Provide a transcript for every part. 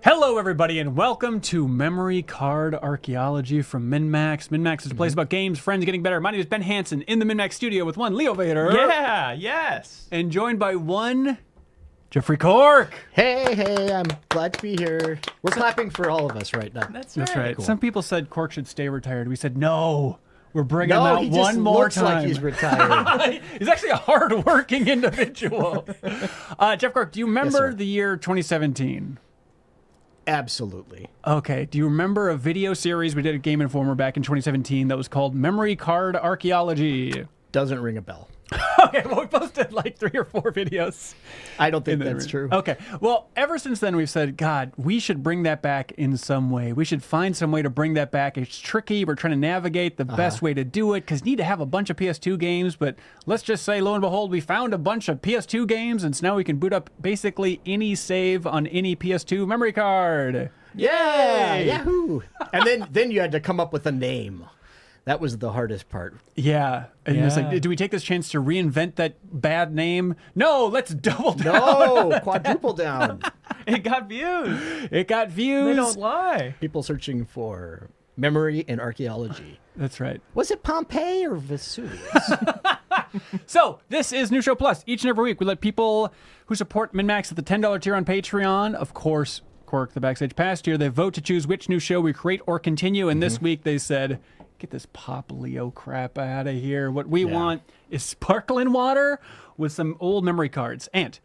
Hello, everybody, and welcome to Memory Card Archaeology from MinnMax. MinnMax is a place about games, friends getting better. My name is Ben Hansen in the MinnMax studio with one Leo Vader. Yeah, yes. And joined by one Jeffrey Cork. Hey, I'm glad to be here. We're clapping for all of us right now. That's That's right. right. Cool. Some people said Cork should stay retired. We said, no, we're bringing him No, out he just one more looks time. like he's retired. He's actually a hard-working individual. Jeff Cork, do you remember sir. the year 2017? Absolutely. Okay. Do you remember a video series we did at Game Informer back in 2017 that was called Memory Card Archaeology? Doesn't ring a bell. Okay, well, we posted like 3 or 4 videos. I don't think that's true. Okay. Well, ever since then, we've said, God, we should bring that back in some way. We should find some way to bring that back. It's tricky. We're trying to navigate the best way to do it because you need to have a bunch of PS2 games. But let's just say, lo and behold, we found a bunch of PS2 games, and so now we can boot up basically any save on any PS2 memory card. Yeah, yahoo! And then you had to come up with a name. That was the hardest part. Yeah. And it's Yeah. like, do we take this chance to reinvent that bad name? No, let's double down. No, quadruple down. It got views. It got views. They don't lie. People searching for memory and archaeology. That's right. Was it Pompeii or Vesuvius? So, this is New Show Plus. Each and every week, we let people who support MinnMax at the $10 tier on Patreon, of course, Cork, the Backstage Pass tier, they vote to choose which new show we create or continue. And this week, they said, get this Pop Leo crap out of here. What we want is sparkling water with some old memory cards. And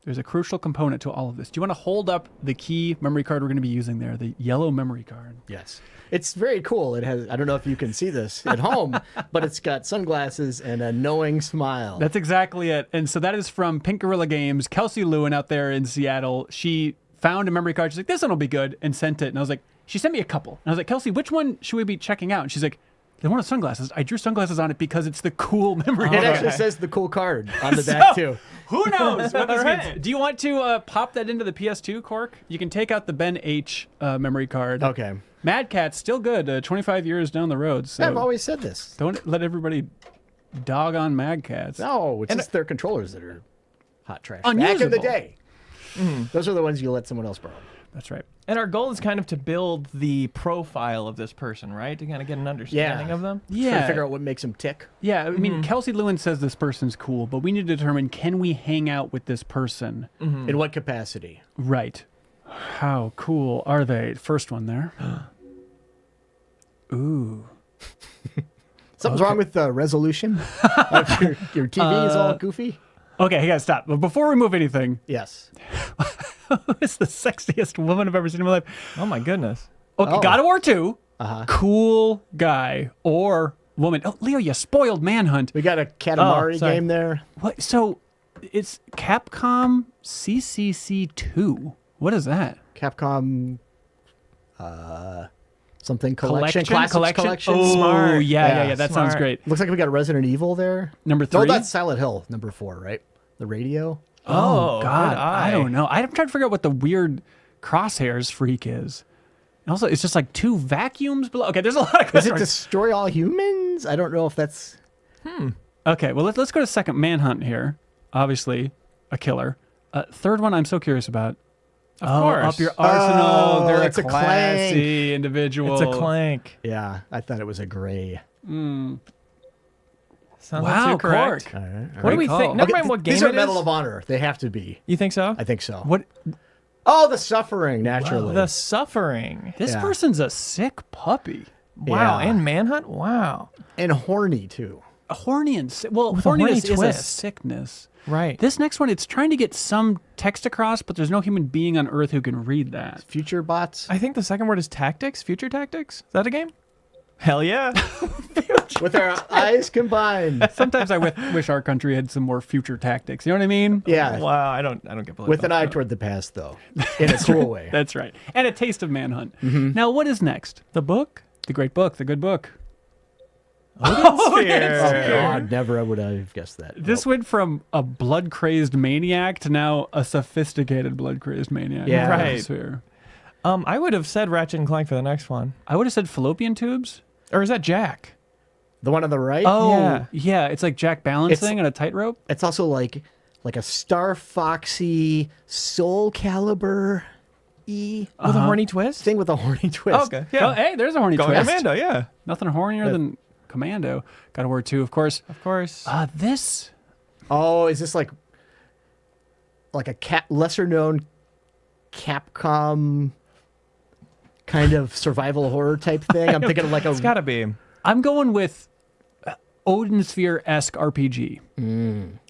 there's a crucial component to all of this. Do you want to hold up the key memory card we're going to be using there, the yellow memory card? Yes. It's very cool. It has, I don't know if you can see this at home, but it's got sunglasses and a knowing smile. That's exactly it. And so that is from Pink Gorilla Games. Kelsey Lewin out there in Seattle. She found a memory card. She's like, this one will be good, and sent it. And I was like, she sent me a couple. And I was like, Kelsey, which one should we be checking out? And she's like, the one with sunglasses. I drew sunglasses on it because it's the cool memory It card. actually says the cool card on the back, too. Who knows what this Right. means? Do you want to pop that into the PS2, Cork? You can take out the Ben H memory card. Okay. Mad Cat's still good, 25 years down the road. So I've always said this. don't let everybody dog on Mad Cats. No, it's just their controllers that are hot trash. Back in the Unusable. day. Those are the ones you let someone else borrow. That's right. And our goal is kind of to build the profile of this person, right? To kind of get an understanding Yeah. of them. Trying to figure out what makes them tick. Yeah, I mean, Kelsey Lewin says this person's cool, but we need to determine, can we hang out with this person? In what capacity? Right. How cool are they? First one there. Ooh. Something's wrong with the resolution? your TV is all goofy? Okay, I gotta stop. But before we move anything, Yes. who is the sexiest woman I've ever seen in my life? Oh my goodness. Okay, Oh. God of War 2. Uh-huh. Cool guy or woman. Oh, Leo, you spoiled Manhunt. We got a Katamari sorry. game there. What? So it's Capcom CCC2. What is that? Capcom something collection. Classics collection. Oh, Smart. yeah. That sounds smart. great. Looks like we got Resident Evil there. Number No, 3. that's Silent Hill, number 4, right? The radio. Oh, Oh, God. good I eye. don't know. I'm trying to figure out what the weird crosshairs freak is. And also, it's just like 2 vacuums below. Okay, there's a lot of Does questions. it destroy all humans? I don't know if that's... Okay, well, let's go to second Manhunt here. Obviously, a killer. Third one I'm so curious about. Of course. Up your arsenal. Oh, They're it's a a classy individual. It's a clank. Yeah, I thought it was a gray. Sounds Wow, like too correct. Cork. All right. What do we call. think? Never Okay, mind what game these are it Medal is. of Honor. They have to be. You think so? I think so. What? Oh, the suffering, naturally. The suffering. This Yeah. person's a sick puppy. Wow. Yeah. And Manhunt? Wow. And horny, too. Horny and well, With a horny horniness is a twist. sickness. Right. This next one, it's trying to get some text across, but there's no human being on Earth who can read that. Future bots. I think the second word is tactics. Future tactics. Is that a game? Hell yeah. With our eyes combined. Sometimes I wish our country had some more future tactics. You know what I mean? Yeah. Wow. I don't get political. With an eye toward the past, though. In a cool way. That's right. And a taste of Manhunt. Now, what is next? The book? The great book, the good book. Oh, God. Never would I have guessed that. This went from a blood-crazed maniac to now a sophisticated blood-crazed maniac. Yeah. Right. Here. I would have said Ratchet and Clank for the next one. I would have said fallopian tubes. Or is that Jack? The one on the right? Oh, yeah. It's like Jack balancing on a tightrope. It's also like a Star Foxy Soulcalibur E With a horny twist? thing with a horny twist. Okay. Yeah. Oh, hey, there's a horny Go twist. Commando, yeah. Nothing hornier than Commando. God of War 2, of course. Of course. This. Oh, is this like a lesser known Capcom kind of survival horror type thing? I'm thinking of like It's got to be. I'm going with Odin Sphere-esque RPG.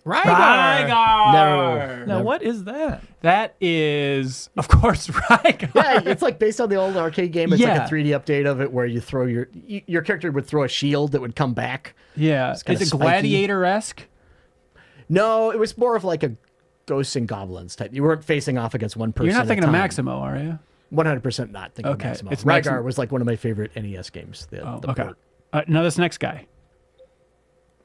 Rygar. Never. Now, what is that? That is, of course, Rygar. Yeah, it's like based on the old arcade game. It's Yeah. like a 3D update of it where you throw your character would throw a shield that would come back. Yeah. kinda Is it spiky. Gladiator-esque? No, it was more of like a Ghosts and Goblins type. You weren't facing off against one person. You're not thinking at of a time. Maximo, are you? 100% not thinking Okay, of Maximo. it's Rygar Maximo. was like one of my favorite NES games. The Okay. port. Now this next guy.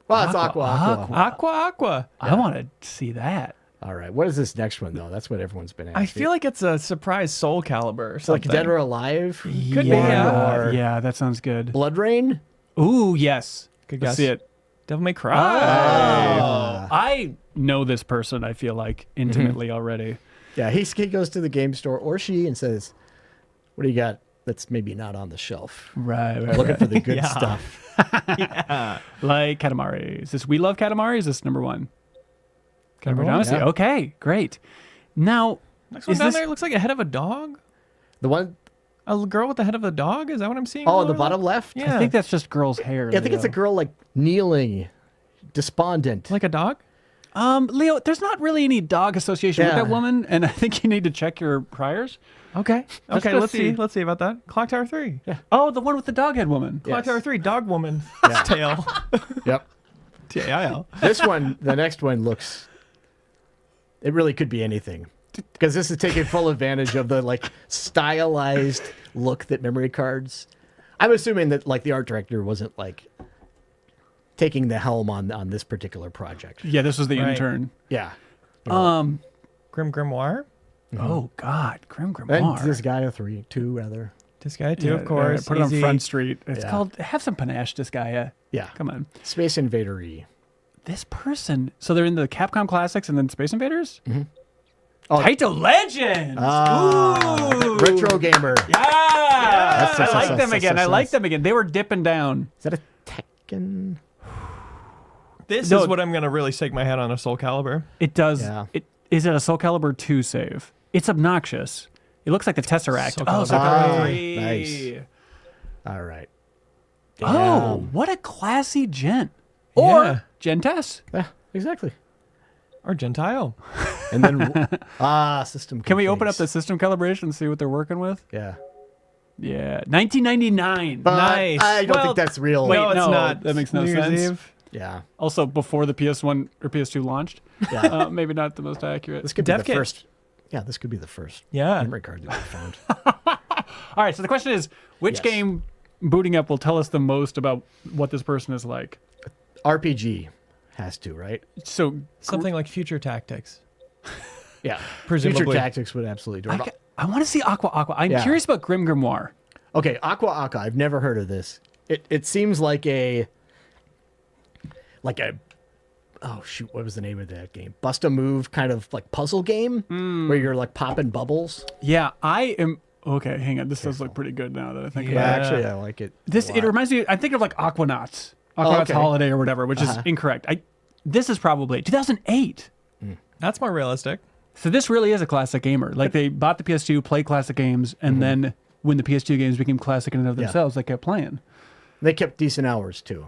Well, it's Aqua. Aqua. Aqua. I want to see that. All right. What is this next one, though? That's what everyone's been asking. I feel like it's a surprise Soulcalibur or it's like something. Dead or Alive. Could be, yeah. Or Yeah, that sounds good. Blood Rain. Ooh, yes. Good Let's guess. see it. Devil May Cry. Oh, I know this person, I feel like, intimately already. Yeah, he goes to the game store, or she, and says, what do you got that's maybe not on the shelf? Right, I'm right, looking right. for the good Yeah. stuff. Like Katamari. Is this We Love Katamari? Is this number one? Katamari Number one, Dynasty. yeah. Okay, great. Now, Next one is down this... there looks like a head of a dog. The one, A girl with the head of a dog? Is that what I'm seeing? oh, on the Lower bottom left? left? Yeah. I think that's just girl's hair. Yeah, I think it's a Leo. girl like kneeling, despondent. Like a dog? Leo, there's not really any dog association with Yeah. that woman, and I think you need to check your priors. Okay. Okay, go let's see. see. Let's see about that. Clock Tower 3. Yeah. Oh, the one with the dog head woman. Yeah. Clock Yes. Tower 3, dog woman. Yeah. Tail. Yep. T-A-I-L. This one, the next one looks. It really could be anything, because this is taking full advantage of the like stylized look that memory cards. I'm assuming that like the art director wasn't like taking the helm on this particular project. Yeah, this was the Right. intern. Yeah. Grimoire. Oh God, Grim And Grimoire. Disgaea 2 rather. Disgaea 2, Yeah, of course. put it on Easy. Front Street. It's Yeah. called Have Some Panache, Disgaea. Yeah. Come on. Space Invader-y. This person. So they're in the Capcom Classics and then Space Invaders? Oh. Taito Legends! Ooh! Retro gamer. Yeah! Yes, I yes, like yes, them yes, again. yes, I like yes. them again. They were dipping down. Is that a Tekken? This No. is what I'm going to really shake my head on a Soulcalibur. It does. Yeah. Is it a Soulcalibur 2 save? It's obnoxious. It looks like the Tesseract. Soulcalibur. Oh, Soulcalibur 3. Nice. All right. Oh, Damn. what a classy gent. Or Yeah. Gentess. Yeah, exactly. Or Gentile. And then system. Can we open up configs. the system calibration and see what they're working with? Yeah. Yeah. 1999. But Nice. I don't Well, think that's real. Wait, no, it's no, not. that makes no New Year's sense. Eve. Yeah. Also, before the PS1 or PS2 launched. Yeah. Maybe not the most accurate. This could be Dev the kit. first. Yeah, this could be the first Yeah. memory card that we found. All right, so the question is, which Yes. game booting up will tell us the most about what this person is like? RPG has to, right? So, Something like Future Tactics. Yeah. Presumably. Future Tactics would absolutely do it. I want to see Aqua. I'm Yeah. curious about Grim Grimoire. Okay, Aqua. I've never heard of this. It seems like a oh shoot, what was the name of that game? Bust a Move kind of like puzzle game where you're like popping bubbles. Yeah, I am. Okay, hang on. This does look pretty good now that I think Yeah. about it. Actually, I like it. This a it lot. reminds me. I think of like Aquanauts, Aquanauts okay. Holiday or whatever, which is incorrect. This is probably 2008. That's more realistic. So this really is a classic gamer. Like they bought the PS2, played classic games, and then when the PS2 games became classic in and of Yeah. themselves, they kept playing. They kept decent hours too.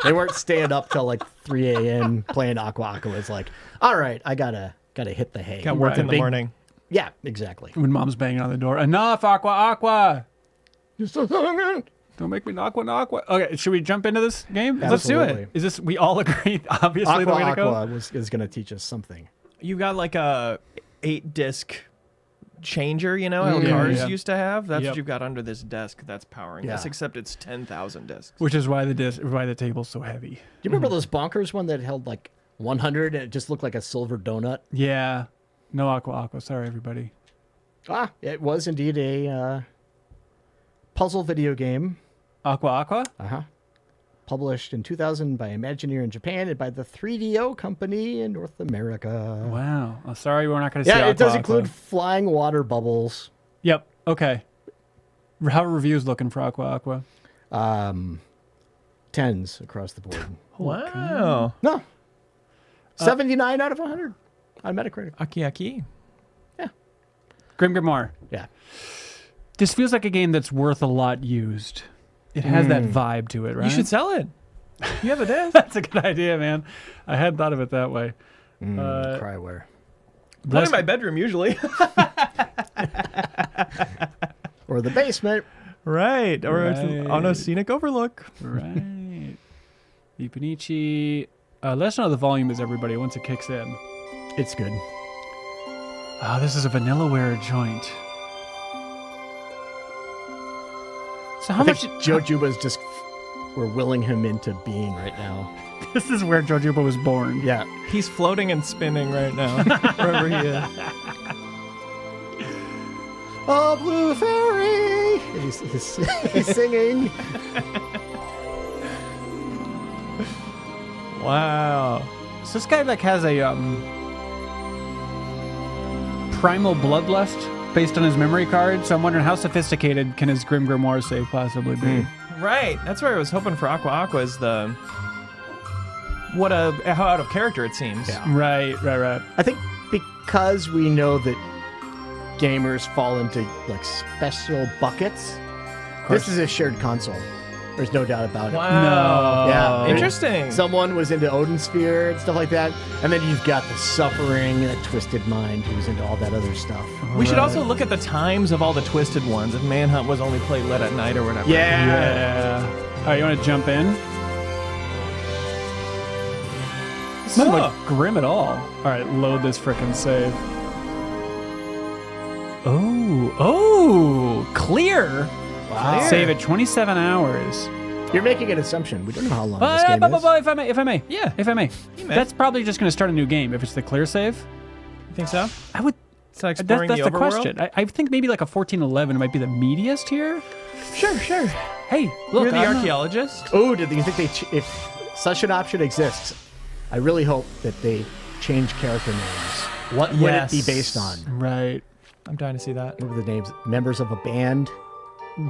They weren't staying up till like 3 a.m. playing Aqua. It's like, all right, I gotta hit the hay. Got work Right. in the Big- morning. Yeah, exactly. When mom's banging on the door, enough, Aqua. You're so good. Don't make me Aqua. Okay, should we jump into this game? Let's do it. Absolutely. Is this, we all agree, obviously, the way to go? Aqua is going to teach us something. You got like a 8-disc changer, you know, how Yeah, cars yeah. used to have. That's Yep. what you've got under this desk that's powering this, Yeah. except it's 10,000 discs. Which is why the table's so heavy. Do you remember those bonkers one that held like 100 and it just looked like a silver donut? Yeah. No Aqua. Sorry, everybody. It was indeed a puzzle video game. Aqua? Uh-huh. published in 2000 by Imagineer in Japan and by the 3DO company in North America. Wow. Oh, sorry, we're not going to see Yeah, Aqua, it does Aqua. include flying water bubbles. Yep. Okay. How are reviews looking for Aqua? 10s across the board. Wow. No. 79 out of 100 on Metacritic. Aki. Grimoire. Yeah. This feels like a game that's worth a lot used. It has that vibe to it, right? You should sell it. You have a disc. That's a good idea, man. I hadn't thought of it that way. Cryware. Not in my bedroom usually. Or the basement. Right. Or Right. it's on a scenic overlook. Right. Ipanichi. Let us know how the volume is, everybody, once it kicks in. It's good. Oh, this is a Vanillaware joint. So how I much? think Joe Juba's just, we're willing him into being right now. This is where Jojoba was born. Yeah. He's floating and spinning right now, wherever he is. Oh, Blue Fairy! He's singing. Wow. So this guy like has a primal bloodlust based on his memory card. So I'm wondering how sophisticated can his Grimoire save possibly be? Right. That's where I was hoping for Aqua is the how out of character it seems. Yeah. Right. I think because we know that gamers fall into like special buckets, this is a shared console. There's no doubt about it. Wow. Yeah. Interesting. Someone was into Odin Sphere and stuff like that, and then you've got the Suffering, that Twisted Mind, who's into all that other stuff. We should also look at the times of all the twisted ones. If Manhunt was only played late at night or whatever. Yeah. All right, you want to jump in? This doesn't look grim at all. All right, load this frickin' save. Oh, clear. Wow. Save at 27 hours. You're making an assumption. We don't know how long this game is. If I may. Yeah. If I may. You may. That's probably just going to start a new game if it's the clear save. You think so? I would. It's like exploring That's the overworld? question. I think maybe like a 1411 might be the meatiest here. Sure. Hey, look. You're the I'm not- archaeologist? Oh, do you think if such an option exists, I really hope that they change character names. What would it be Yes. based on? Right. I'm dying to see that. What were the names? Members of a band?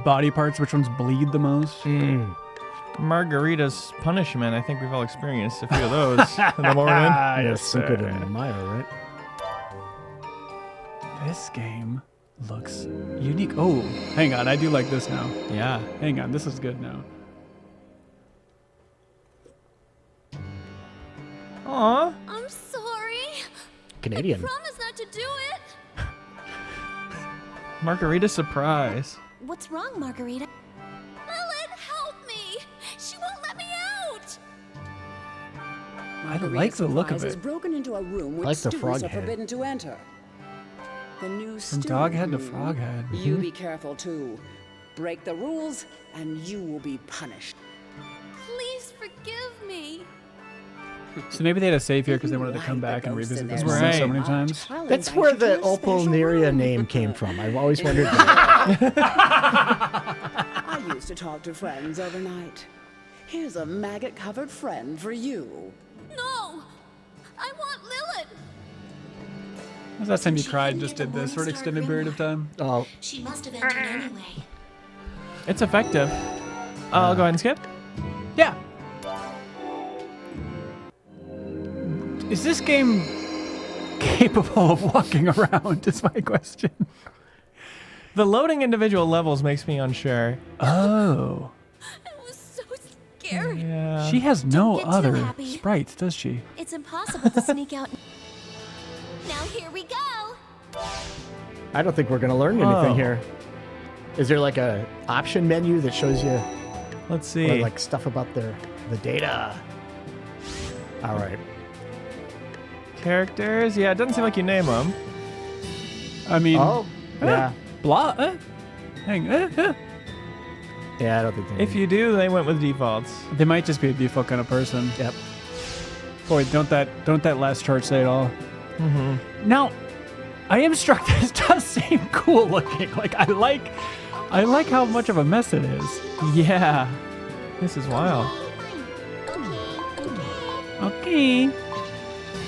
Body parts, which ones bleed the most? Margarita's punishment. I think we've all experienced a few of those in the morning. Yes, Cinco de Mayo, right? This game looks unique. Oh, hang on. I do like this now. Yeah. Hang on. This is good now. Aw. I'm sorry. Canadian. Promise not to do it. Margarita surprise. What's wrong, Margarita? Lilith, help me! She won't let me out! I like the look of Is it. broken into a room which like the students frog are head. forbidden to enter. The new From student Doghead to room. Froghead. You be careful too. Break the rules, and you will be punished. Please forgive me. So maybe they had a save here because they If you wanted to come like the back and ghosts revisit in this their one so Right. many spot, times. I'll That's invite where you to the a special Opalneria room. name came from. I've always wondered that. I used to talk to friends overnight. Here's a maggot-covered friend for you. No! I want Lilith! When was the last time you cried and just did this for an extended period of time? Oh, She must have entered anyway. It's effective. I'll go ahead and skip. Yeah. Is this game capable of walking around is my question. The loading individual levels makes me unsure. Oh. It was so scary. Yeah. She has no get too other happy. sprites, does she? It's impossible to sneak out. Now here we go. I don't think we're going to learn anything Oh. here. Is there like a option menu that shows you Let's or see. like stuff about the data? All right. Characters. Yeah, it doesn't seem like you name them. I mean, Oh, yeah. blah. Hang. Yeah, I don't think they If you do, they went with defaults. They might just be a default kind of person. Yep. Boy, don't that last chart say it all? Mm-hmm. Now, I am struck. This does seem cool looking. Like I like how much of a mess it is. Yeah. This is wild. Okay.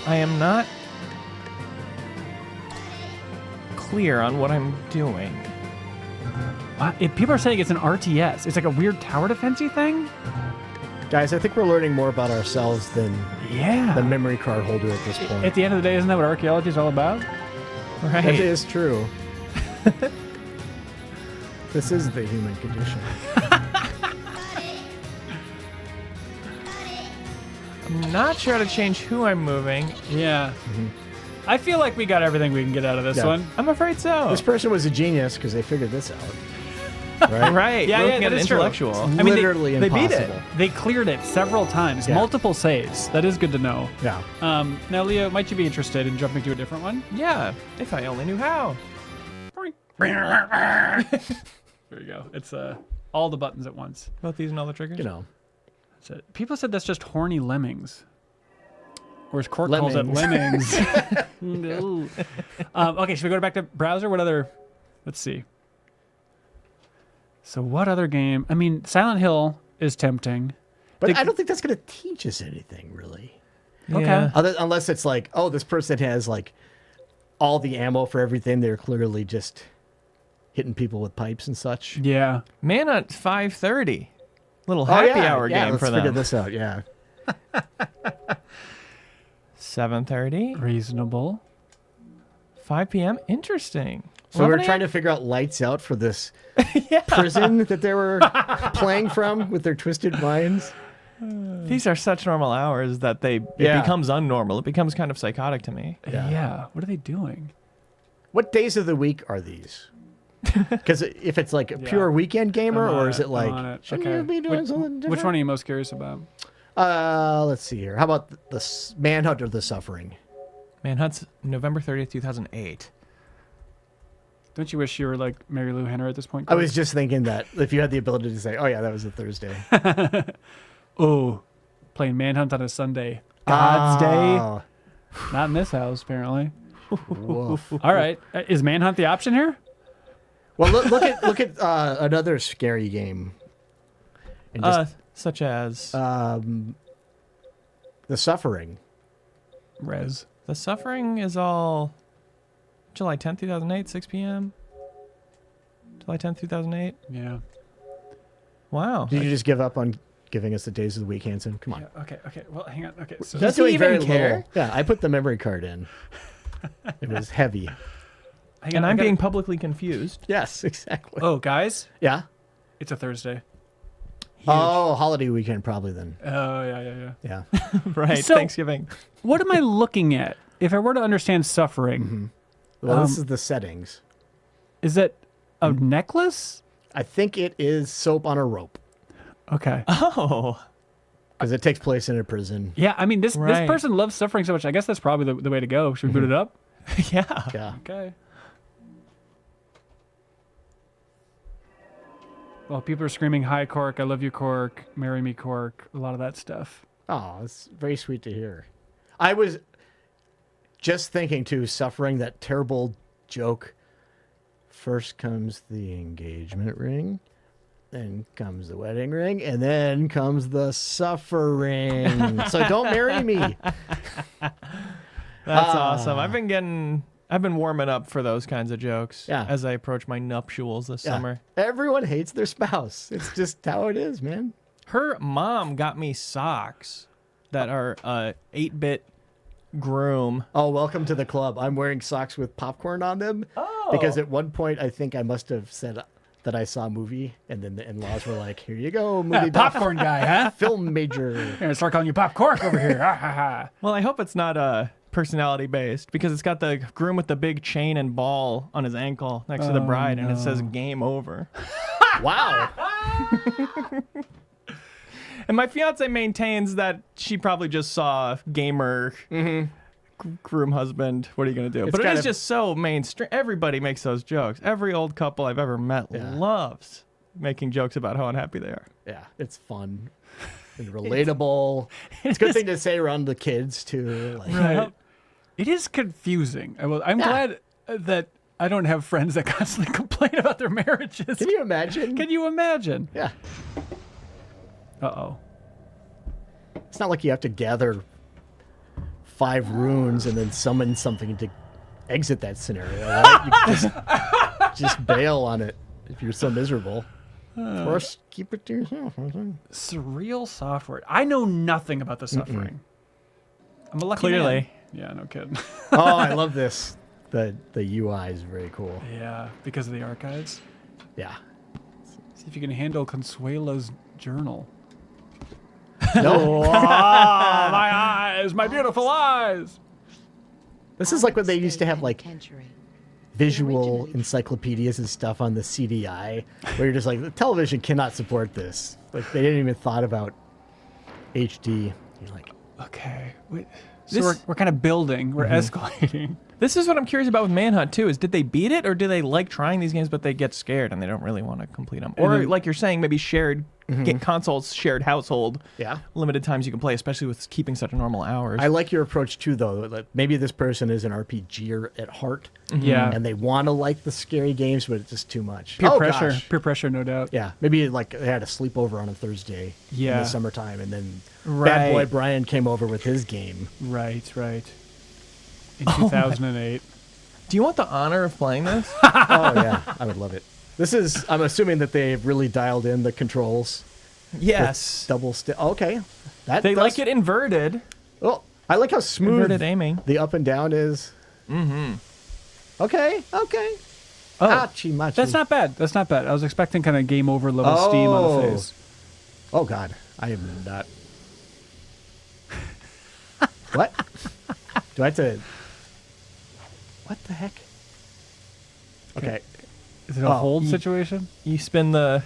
I am not clear on what I'm doing. If people are saying it's an RTS. It's like a weird tower defensey thing. Guys, I think we're learning more about ourselves than Yeah. the memory card holder at this point. At the end of the day, isn't that what archaeology is all about? Right. That is true. This is the human condition. I'm not sure how to change who I'm moving. Yeah. I feel like we got everything we can get out of this Yeah. one. I'm afraid so. This person was a genius because they figured this out. Right? Right. Yeah, We're yeah, looking at that an is true. intellectual. I mean, Literally they beat impossible. it. They cleared it several times, Yeah. multiple saves. That is good to know. Yeah. Now, Leo, might you be interested in jumping to a different one? Yeah, if I only knew how. There you go. It's all the buttons at once. Both these and all the triggers. You know. That's it. People said that's just horny lemmings. Whereas Cork calls it Lemmings. lemmings. No. Okay, should we go back to browser? What other? Let's see. So what other game? I mean, Silent Hill is tempting. But They- I don't think that's going to teach us anything, really. Okay. Unless it's like, oh, this person has like all the ammo for everything. They're clearly just hitting people with pipes and such. Yeah. Manhunt 5:30. Little happy hour game let's for figure them. this out. Yeah. 7:30. Reasonable. 5 p.m. Interesting. So we were 11 trying to figure out lights out for this prison that they were playing from with their twisted minds. These are such normal hours that it Yeah. becomes unnormal. It becomes kind of psychotic to me. Yeah. What are they doing? What days of the week are these? Because if it's like a pure weekend gamer, I'm on or is it I'm like on it. shouldn't Okay. you be doing something different? Which one are you most curious about? Let's see here. How about the Manhunt or the Suffering? Manhunt's November 30th, 2008. Don't you wish you were like Mary Lou Henner at this point? I was just thinking that if you had the ability to say, "Oh yeah, that was a Thursday." Oh, playing Manhunt on a Sunday. God's Oh, Day. Not in this house, apparently. woof. All right. Is Manhunt the option here? Well, look at another scary game. And just, Such as the Suffering. Res. The Suffering is all July 10th, 2008, 6 p.m. July 10th, 2008. Yeah. Wow. Did you just give up on giving us the days of the week, Hanson? Come on. Yeah. Okay. Okay. Well, hang on. Okay. So Does he even care? little. Yeah, I put the memory card in. It was heavy. hang on, And I I'm gotta- being publicly confused. Yes, exactly. Oh, guys, Yeah. it's a Thursday. Oh, holiday weekend probably then. Oh, yeah. Yeah. Right. So- Thanksgiving. What am I looking at? If I were to understand suffering, Well, this is the settings. is it a necklace? I think it is soap on a rope Okay. Oh. because it takes place in a prison. Yeah. I mean, this Right. person loves suffering so much. I guess that's probably the way to go. Should we boot it up? Yeah. Yeah. Okay. Well, people are screaming, "Hi, Cork! I love you, Cork! Marry me, Cork!" A lot of that stuff. Oh, it's very sweet to hear. I was just thinking too, suffering that terrible joke. First comes the engagement ring, then comes the wedding ring, and then comes the suffering. So don't marry me. That's awesome. I've been warming up for those kinds of jokes Yeah. as I approach my nuptials this Yeah. summer. Everyone hates their spouse. It's just how it is, man. Her mom got me socks that are 8-bit groom. Oh, welcome to the club. I'm wearing socks with popcorn on them. Because at one point, I think I must have said that I saw a movie, and then the in-laws were like, "Here you go, movie buff, Popcorn guy, huh? film major." I'm gonna start calling you Pop Cork over here. Ha, ha, ha. Well, I hope it's not personality based because it's got the groom with the big chain and ball on his ankle next to the bride, and it says "Game Over." Wow. And my fiance maintains that she probably just saw gamer groom husband. What are you gonna do? It's But it kind is of- just so mainstream. Everybody makes those jokes. Every old couple I've ever met loves making jokes about how unhappy they are. Yeah, it's fun and relatable. It's a good thing to say around the kids too. Like, Right. It is confusing. I'm glad that I don't have friends that constantly complain about their marriages. Can you imagine? Can you imagine? Yeah. Uh-oh. It's not like you have to gather 5 runes and then summon something to exit that scenario, right? You can just bail on it if you're so miserable. Of course, keep it to yourself. Surreal software. I know nothing about the suffering. I'm a lucky Clearly. man. Yeah, no kidding. Oh, I love this. The UI is very cool. Yeah, because of the archives. Yeah. See if you can handle Consuela's journal. No. Oh, my eyes, my beautiful eyes. This is like when they used to have like visual encyclopedias and stuff on the CDI, where you're just like, the television cannot support this. Like they didn't even thought about HD. You're like, Okay. So we're kind of building. We're escalating. This is what I'm curious about with Manhunt too. Is did they beat it, or do they like trying these games, but they get scared and they don't really want to complete them? Or like you're saying, maybe shared get consoles, shared household. yeah. Limited times you can play, especially with keeping such normal hours. I like your approach too, though. Like, maybe this person is an RPGer at heart, Yeah. and they want to like the scary games, but it's just too much. Peer Oh, pressure. gosh. Peer pressure, no doubt. Yeah, maybe like they had a sleepover on a Thursday in Yeah. the summertime, and then Right. Bad Boy Brian came over with his game. Right. In 2008. Do you want the honor of playing this? Oh yeah, I would love it. This is. I'm assuming that they've really dialed in the controls. Yes. Double stick. Okay, that They does- like it inverted. Oh, I like how smooth Inverted aiming. the up and down is. Mm-hmm. Okay. Oh, Achi machi. that's not bad. That's not bad. I was expecting kind of game over level Steam on the face. Oh God, I am not. What? Do I have to? What the heck? Okay. Is it a Oh, hold situation? You spin the.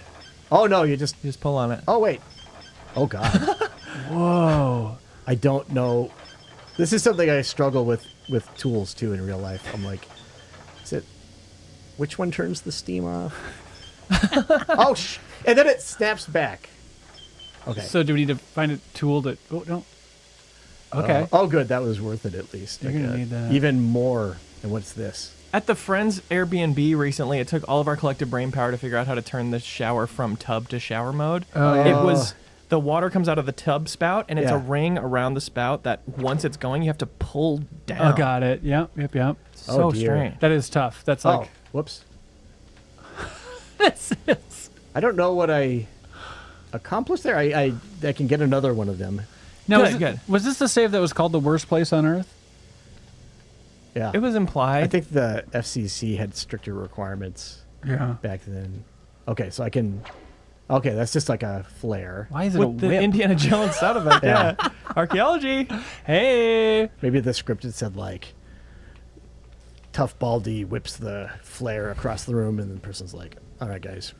Oh no, you just. You just pull on it. Oh wait. Oh God. Whoa. I don't know. This is something I struggle with tools too in real life. I'm like, is it? Which one turns the steam off? Oh, and then it snaps back. Okay. So do we need to find a tool that? Oh no. Okay. Oh, good. That was worth it at least. You're gonna need that. Even more. And what's this? At the Friends Airbnb recently, it took all of our collective brain power to figure out how to turn the shower from tub to shower mode. Oh, yeah. It was the water comes out of the tub spout, and it's Yeah. a ring around the spout that once it's going, you have to pull down. Oh, got it. Yep. So Oh, dear. strange. That is tough. That's Oh, like. whoops. This is. I don't know what I accomplished there. I can get another one of them. Now, Good. was this the save that was called the worst place on Earth? Yeah. It was implied. I think the FCC had stricter requirements Yeah. back then. Okay, so I can. Okay, that's just like a flare. Why is it a with the whip? Indiana Jones sound effect. Yeah. Yeah. Archaeology. Hey. Maybe the script had said like, Tough Baldy whips the flare across the room, and the person's like, "All right, guys,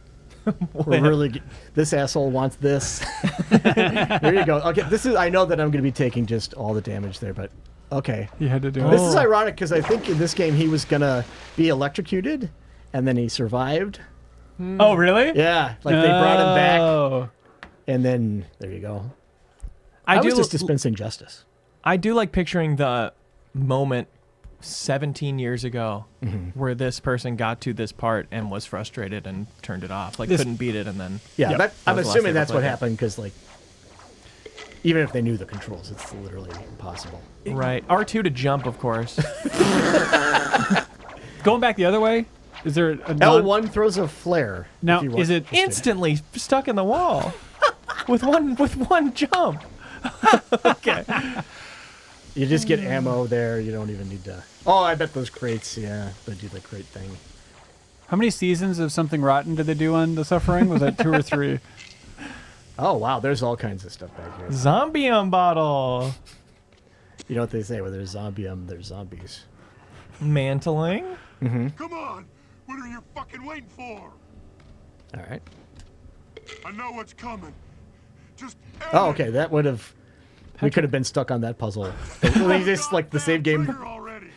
we're really this asshole wants this." There you go. Okay, this is. I know that I'm going to be taking just all the damage there, but okay. You had to do This it. is ironic because I think in this game he was gonna be electrocuted, and then he survived. Oh, really? Yeah, like they brought him back, Oh. and then there you go. I was do. just dispensing justice. I do like picturing the moment 17 years ago where this person got to this part and was frustrated and turned it off. Like, This- couldn't beat it, and then. Yeah, Yep. that, I'm That was the last assuming they ever that's what played it. happened because like, even if they knew the controls, it's literally impossible. Right. R2 to jump, of course. Going back the other way, is there a non- L1 throws a flare. Now, if you want- is it Instantly stuck in the wall with one jump. Okay. You just get ammo there. You don't even need to. Oh, I bet those crates. Yeah, they do the crate thing. How many seasons of Something Rotten did they do on The Suffering? Was that 2 or 3? Oh wow, there's all kinds of stuff back here. Zombium bottle. You know what they say? Where there's there's zombies. Mantling. Come on! What are you fucking waiting for? All right. I know what's coming. Just Oh, okay. That would have. We could have been stuck on that puzzle. They just like the same game. Already.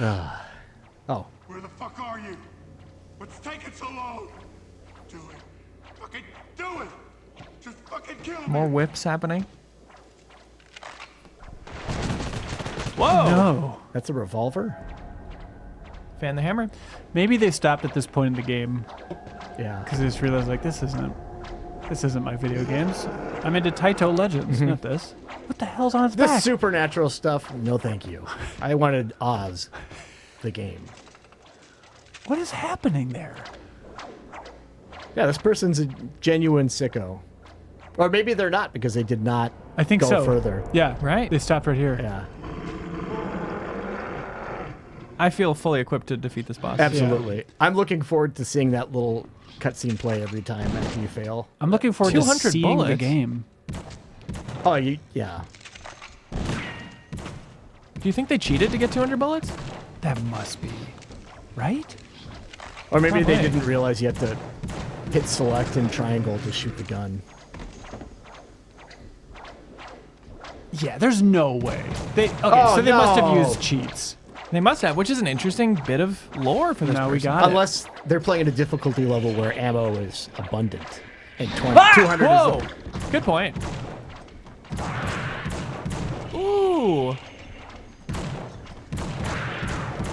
Oh, Where the fuck are you? What's taking so long? Do it. Fucking do it! Just fucking kill me! More whips happening. Whoa. No. that's a revolver. Fan the hammer. Maybe they stopped at this point in the game Yeah. because they just realized, like, this isn't my video games. I'm into Taito Legends, not this. What the hell's on its This back? supernatural stuff, no thank you. I wanted Oz, the game. What is happening there? Yeah, this person's a genuine sicko. Or maybe they're not because they did not I think go so. further. Yeah, Right. They stopped right here. Yeah, I feel fully equipped to defeat this boss. absolutely. I'm looking forward to seeing that little cutscene play every time after you fail. I'm looking forward to 200 seeing the bullets. game. Oh, yeah. Do you think they cheated to get 200 bullets? That must be. Right? Or maybe they Probably. didn't realize you have to hit select and triangle to shoot the gun. Yeah, there's no way. Oh, So they must have no. used cheats. They must have, which is an interesting bit of lore for this Now we person. got it. Unless they're playing at a difficulty level where ammo is abundant. And 200 Whoa! is Good point. Ooh.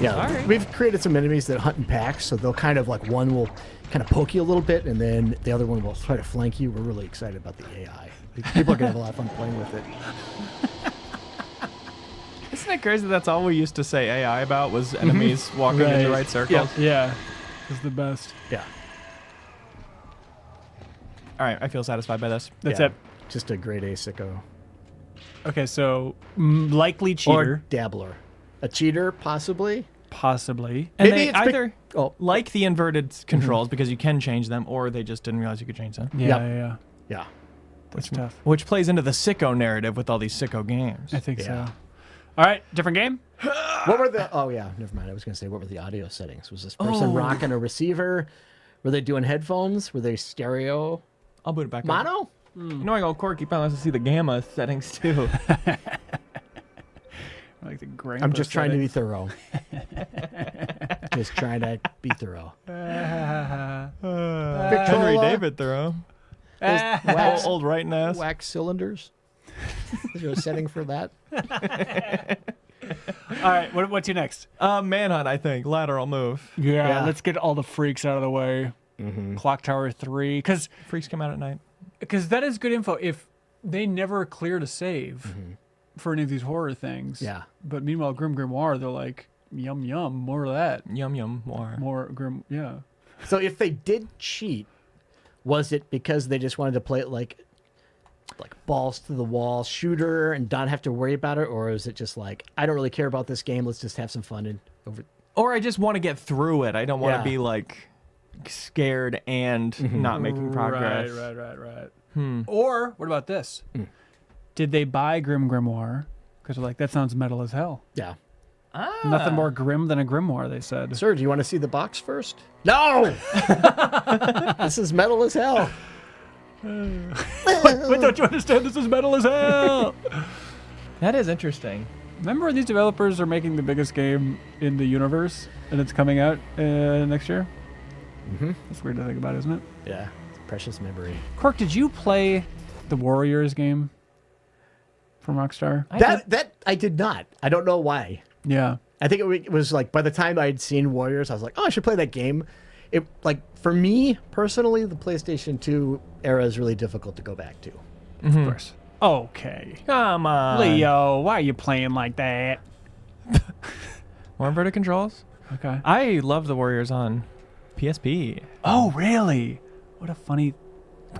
Yeah, All right. we've created some enemies that hunt in packs, so they'll kind of like one will kind of poke you a little bit, and then the other one will try to flank you. We're really excited about the AI. People are gonna have a lot of fun playing with it. Isn't it crazy that's all we used to say AI about was enemies walking in the right circles? Yeah. It's the best. Yeah, All right, I feel satisfied by this. That's yeah. it. Just a grade A sicko Okay, so likely cheater. or dabbler, a cheater possibly. Possibly. And Maybe they it's either Oh, like the inverted controls because you can change them, or they just didn't realize you could change them. Yeah, Yep. yeah. yeah. That's tough. Which plays into the sicko narrative with all these sicko games. I think Yeah. so. All right, different game? What were the? Oh yeah, never mind. I was gonna say what were the audio settings? Was this person rocking a receiver? Were they doing headphones? Were they stereo? I'll boot it back up. Mono? You know I go Corky probably wants to see the gamma settings too. Like the grandpa I'm just trying to be setting. thorough. Just trying to be thorough. Henry David Thoreau. Wax, Old writing ass. wax cylinders. Is there a setting for that? All right, what's your next? Manhunt, I think. Lateral move. Yeah, Yeah. let's get all the freaks out of the way. Clock Tower 3. Because Freaks come out at night. that is good info. If they never cleared a save for any of these horror things. Yeah. But meanwhile, Grimoire, they're like, yum, yum, more of that. Yum yum more. More Grim, yeah. So if they did cheat, was it because they just wanted to play it like balls to the wall shooter and not have to worry about it, or is it just like I don't really care about this game, let's just have some fun and over? Or I just want to get through it. I don't want to Yeah. be like scared and not making progress. Right. Or what about this? Did they buy Grimoire? Because they're like, that sounds metal as hell. Yeah. Nothing more grim than a grimoire, they said. Sir, do you want to see the box first? No. This is metal as hell. But don't you understand? This is metal as hell. That is interesting. Remember when these developers are making the biggest game in the universe and it's coming out next year? Mm-hmm. That's weird to think about, isn't it? Yeah. It's precious memory. Cork, did you play the Warriors game from Rockstar? That I did not. I don't know why. Yeah. I think it was like by the time I'd seen Warriors, I was like, oh, I should play that game. It like for me personally, the PlayStation 2 era is really difficult to go back to. Of course. Okay. Come on. Leo, why are you playing like that? More inverted controls? Okay. I love the Warriors on PSP. Oh, really? What a funny...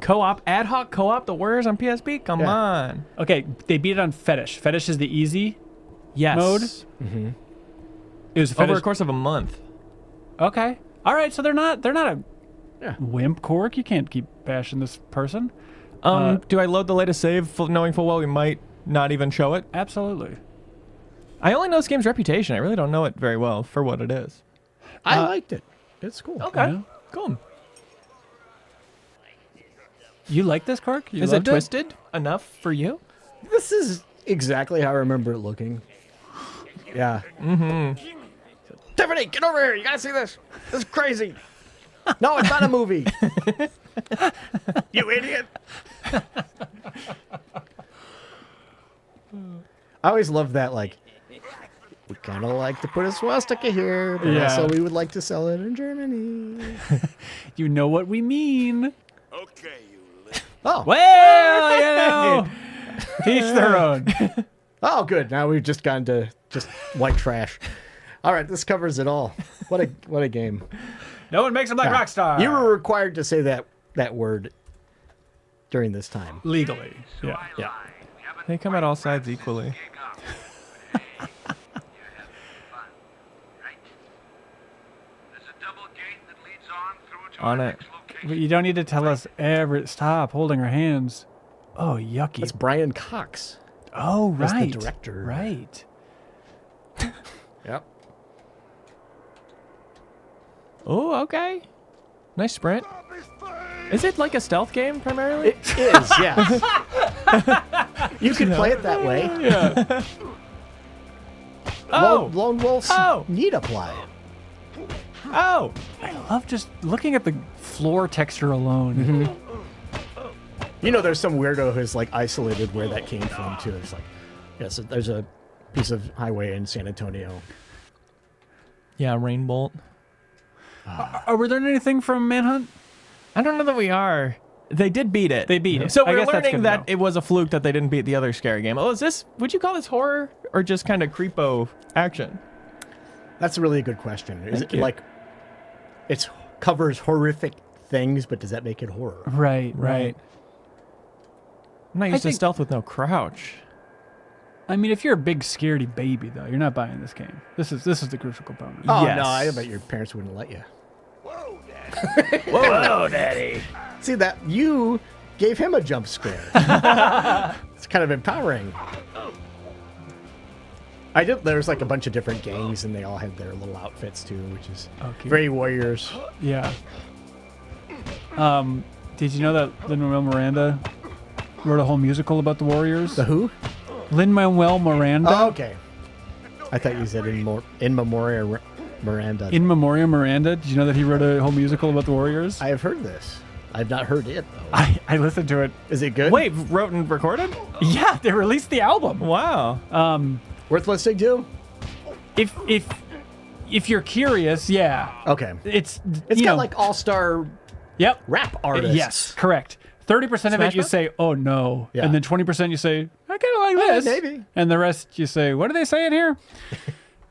Co-op, ad hoc co-op, the Warriors on PSP? Come Yeah. on. Okay, they beat it on Fetish. Fetish is the easy Yes. mode. It was Fetish. Over a course of a month. Okay. All right, so they're not a Yeah. wimp, Cork. You can't keep bashing this person. Do I load the latest save knowing full well we might not even show it? Absolutely. I only know this game's reputation. I really don't know it very well for what it is. I liked it. It's cool. Okay. Yeah. Cool. You like this, Cork? You Is it loved twisted enough for you? This is exactly how I remember it looking. Yeah. Tiffany, get over here. You gotta see this. This is crazy. No, it's not a movie. You idiot. I always loved that, like, we kind of like to put a swastika here, but Yeah. also we would like to sell it in Germany. You know what we mean. Okay, you little. Oh, Well, you know. Teach their own. Oh, good. Now we've just gone to just white trash. All right, this covers it all. What a game. No one makes them like Rockstar. You were required to say that word during this time. legally. Yeah. Yeah. They come at all sides equally. On it. But you don't need to tell us stop holding our hands. Oh, yucky. That's Brian Cox. Oh, That's right. the director. Right. Yep. Oh, okay. Nice sprint. Is it like a stealth game primarily? It is, yeah. You can play it that way. Yeah. Oh! Lone wolves need apply. Oh! I love just looking at the floor texture alone. You know, there's some weirdo who's like isolated where that came from too. It's like, yes, there's a piece of highway in San Antonio. Yeah, Rainbolt. Were there anything from Manhunt? I don't know that we are. They did beat it. They beat it. So I we're guess that's learning good to that know. it was a fluke that they didn't beat the other scary game. Oh, would you call this horror or just kind of creepo action? That's a really good question. Is Thank it you. like it covers horrific things, but does that make it horror? Right. I'm not I used to think- stealth with no crouch. I mean, if you're a big scaredy baby, though, you're not buying this game. This is the crucial component. Oh Yes. no, I bet your parents wouldn't let you. Whoa, Daddy. See that you gave him a jump scare. It's kind of empowering. There's like a bunch of different gangs, and they all had their little outfits too, which is Okay. very Warriors. Yeah. Did you know that Lin-Manuel Miranda wrote a whole musical about the Warriors? The who? Lin-Manuel Miranda. Oh, okay. I thought you said in memoriam Miranda. In Memoriam Miranda. Did you know that he wrote a whole musical about the Warriors? I have heard this. I've not heard it though. I listened to it. Is it good? Wait, wrote and recorded? Yeah, they released the album. Wow. Worth listening to? If you're curious, yeah. Okay. It's It's you got know, like all-star yep. rap artists. Yes, correct. 30% of Smash it you Mouth? say, oh no. Yeah. And then 20% you say, I kind of like Eh, this. maybe. And the rest you say, what are they saying here?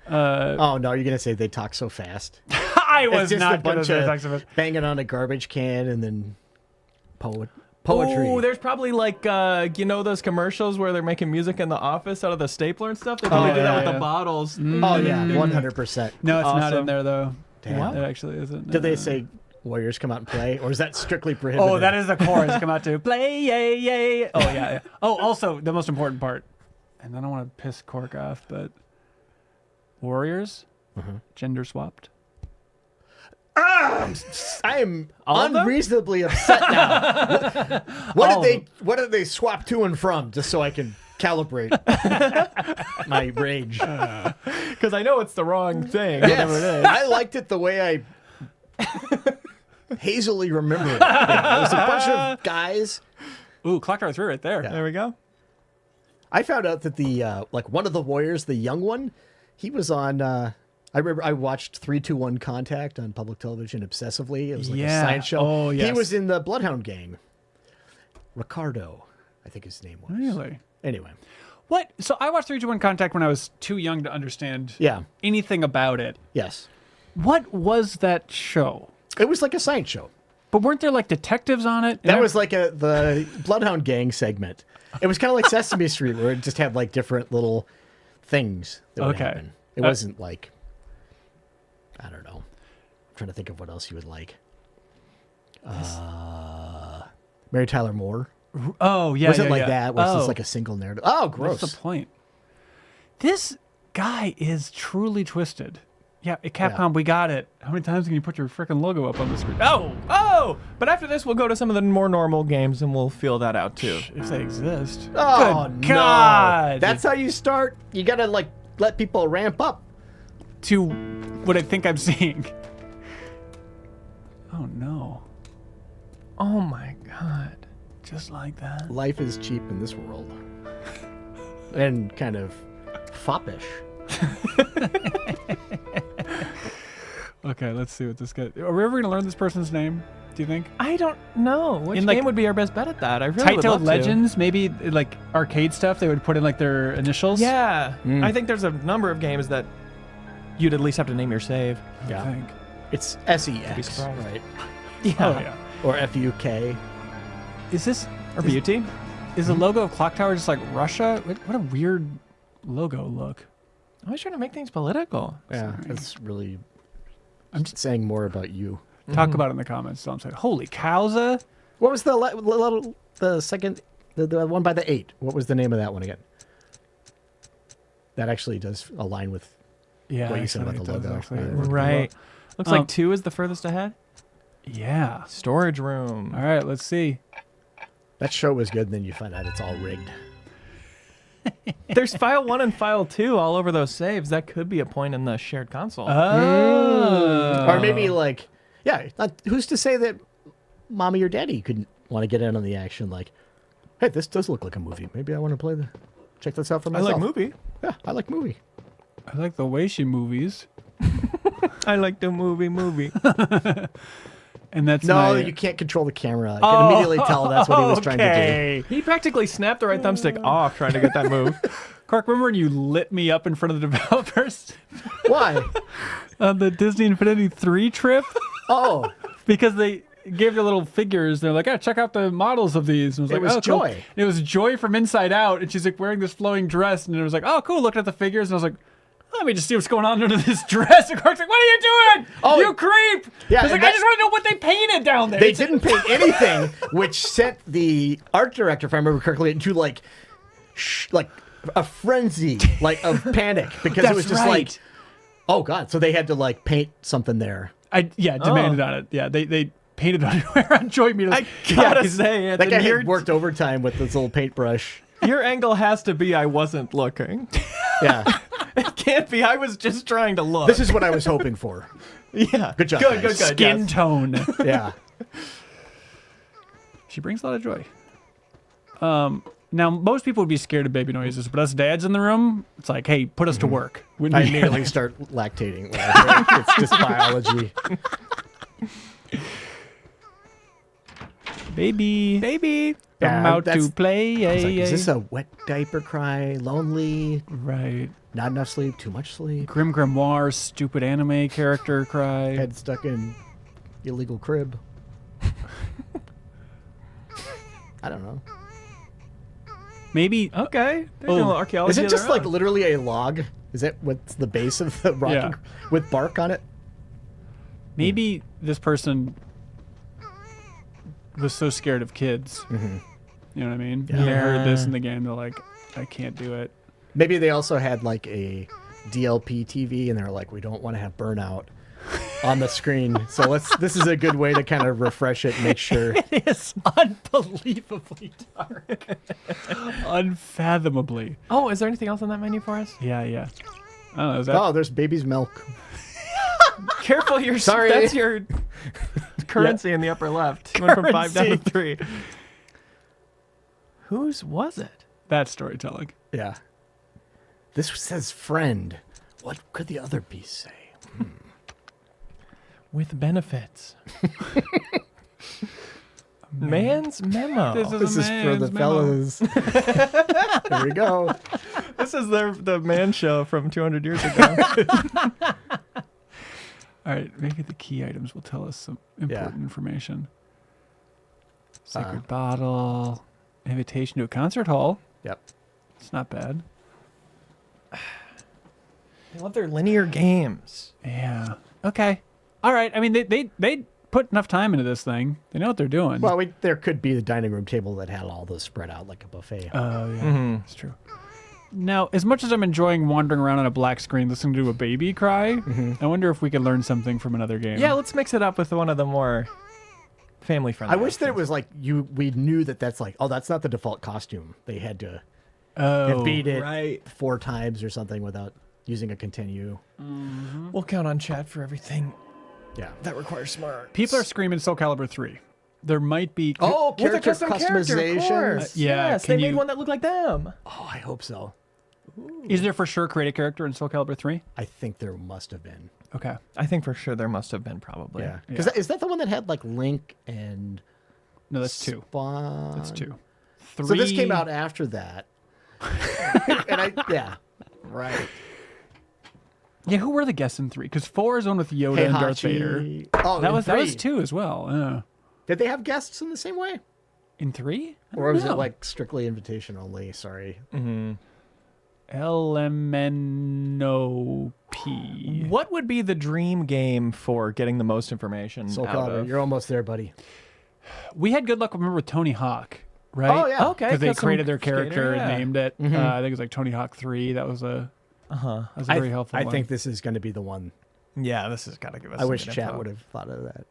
Oh no, you're gonna say they talk so fast. I was It's just not a bunch gonna of say that. banging on a garbage can and then poetry. Oh, there's probably like those commercials where they're making music in the office out of the stapler and stuff. They probably do that with yeah. the bottles. Oh yeah, 100%. No, it's not Awesome. in there though. Damn. It actually isn't. Did they say Warriors come out and play, or is that strictly prohibited? Oh, that is the chorus come out to play, yay, yay. Oh, yeah. Oh, also, the most important part, and I don't want to piss Cork off, but Warriors, gender swapped. I am All of them? unreasonably upset now. What did they swap to and from, just so I can calibrate my rage? Because I know it's the wrong thing. Yes. Whatever it is. I liked it the way I hazily remember it. Yeah, it was a bunch of guys. Ooh, clock tower 3 right there. Yeah. There we go. I found out that the one of the Warriors, the young one, he was on. I remember I watched 3-2-1 Contact on public television obsessively. It was like a Yeah. science show. Oh, He yes. was in the Bloodhound gang. Ricardo, I think his name was. Really? Anyway, What? So I watched 3-2-1 Contact when I was too young to understand yeah, anything about it. yes, What was that show? it was like a science show. But weren't there like detectives on it? That was like the Bloodhound gang segment. It was kind of like Sesame Street, where it just had like different little things that would Okay. happen. It wasn't like, I don't know. I'm trying to think of what else you would like. Mary Tyler Moore. Oh, yeah. Was it yeah, like yeah. that? Was oh. this like a single narrative? Oh, gross. What's the point? This guy is truly twisted. Yeah, at Capcom, we got it. How many times can you put your freaking logo up on the screen? Oh! But after this, we'll go to some of the more normal games and we'll feel that out too. If they exist. Oh, Good no. God. That's how you start. You got to like let people ramp up. To what I think I'm seeing. Oh, no. Oh my god. Just like that. Life is cheap in this world. And kind of foppish. Okay, let's see what this guy... Are we ever going to learn this person's name? Do you think? I don't know. Which In, like, game would be our best bet at that? I really would Taito love to. Legends, maybe like arcade stuff. They would put in like their initials. Yeah. I think there's a number of games that you'd at least have to name your save. I Yeah. think. It's SEX, surprised. right? Yeah. Oh yeah. Or FUK. Is this Or BUT. is the logo of Clock Tower just like Russia? What a weird logo look. I was trying to make things political. Yeah, it's really. I'm just saying more about you. Talk about it in the comments. So I'm saying, holy cowza. What was the second, the one by the 8? What was the name of that one again? That actually does align with Yeah. what you said about the it does, logo. actually. Yeah. Right. Looks like 2 is the furthest ahead. Yeah. Storage room. All right. Let's see. That show was good, and then you find out it's all rigged. There's file 1 and file 2 all over those saves. That could be a point in the shared console. Oh. Or maybe like, yeah, who's to say that mommy or daddy couldn't want to get in on the action? Like, hey, this does look like a movie. Maybe I want to check this out for I myself. like movie. Yeah, I like movie. I like the way she movies. I like the movie. And that's No, my... you can't control the camera. I can immediately tell that's what he was trying to do. Okay. He practically snapped the right thumbstick off trying to get that move. Clark, remember when you lit me up in front of the developers Why? on the Disney Infinity 3 trip? Oh, Because they gave the little figures. They're like, check out the models of these. And I was It like, was oh, cool. Joy. And it was Joy from Inside Out. And she's like wearing this flowing dress. And it was like, oh, cool. Looking at the figures. And I was like, let me just see what's going on under this dress. And Clark's like, what are you doing? Oh, you creep. yeah, He's like, and I that- just want to know what they painted down there. they didn't paint anything, which sent the art director, if I remember correctly, into like a frenzy, like of panic, because it was That's just right. like, oh god. So they had to like paint something there. Demanded on it. Yeah, they painted underwear on Joy immediately. I gotta say, That guy Anthony, had worked overtime with this little paintbrush. your angle has to be I wasn't looking. Yeah, It can't be. I was just trying to look. this is what I was hoping for. yeah. Good job, Good. guys. Skin yes. tone. Yeah, She brings a lot of joy. Now, most people would be scared of baby noises, but us dads in the room, it's like, hey, put us to work. When I we- immediately start lactating. It's just biology. baby, Yeah, come out that's- to play. It's Yeah, like, yeah. is this a wet diaper cry? Lonely? Right. Not enough sleep? Too much sleep? Grimoire, stupid anime character cry. Head stuck in illegal crib? I don't know. Maybe. Okay. They're Oh. doing a little archaeology. Is it of just their like own. literally a log? Is that what's the base of the rock Yeah. with bark on it? Maybe this person was so scared of kids. Mm-hmm. You know what I mean? Yeah. They heard this in the game. They're like, I can't do it. Maybe they also had like a DLP TV and they're like, we don't want to have burnout on the screen. So this is a good way to kind of refresh it and make sure. It is unbelievably dark. Unfathomably. Oh, is there anything else on that menu for us? Yeah, yeah. I don't know. Is that Oh, there's baby's milk. Careful, your Sorry. That's your currency in the upper left. Went from 5 down to Currency. 3. Whose was it? that's storytelling? Yeah. This says friend. What could the other piece say? With benefits. Man's memo. This is for the man's memo. fellas. There we go. This is the man show from 200 years ago. All right, maybe the key items will tell us some important information. Sacred bottle, invitation to a concert hall. Yep. It's not bad. They love their linear games. Yeah. Okay. All right. I mean, they put enough time into this thing. They know what they're doing. Well, there could be the dining room table that had all those spread out like a buffet. Oh, yeah. That's true. Now, as much as I'm enjoying wandering around on a black screen listening to a baby cry, I wonder if we could learn something from another game. Yeah, let's mix it up with one of the more family friendly. I wish that it was like we knew that that's like, oh, that's not the default costume. They had to Oh, beat it right. 4 times or something without using a continue. We'll count on chat for everything Yeah. that requires smart. people are screaming Soulcalibur 3. There might be... Oh, With a character custom character, of customization. course. yeah, Yes, can they made you- one that looked like them. Oh, I hope so. Is there for sure create a character in Soulcalibur 3? I think there must have been. Okay. I think for sure there must have been probably. Yeah. Because Yeah. is that the one that had like Link and No, that's 2. Spawn? That's 2. 3. So this came out after that. Right. Yeah, who were the guests in 3? Because 4 is the one with Yoda and Darth Vader. Oh, That in was 3. 2 as well. Yeah. Did they have guests in the same way? In 3? Or was it like strictly invitation only? Sorry. LMNOP. What would be the dream game for getting the most information Soul out Calibur, of? you're almost there, buddy. We had good luck, remember, with Tony Hawk, right? Oh, yeah. Okay. Because they got some created their character skater, and yeah. named it. I think it was like Tony Hawk 3. That was a very helpful I one. think this is going to be the one. Yeah, this has got to give us I some wish good chat info. would have thought of that.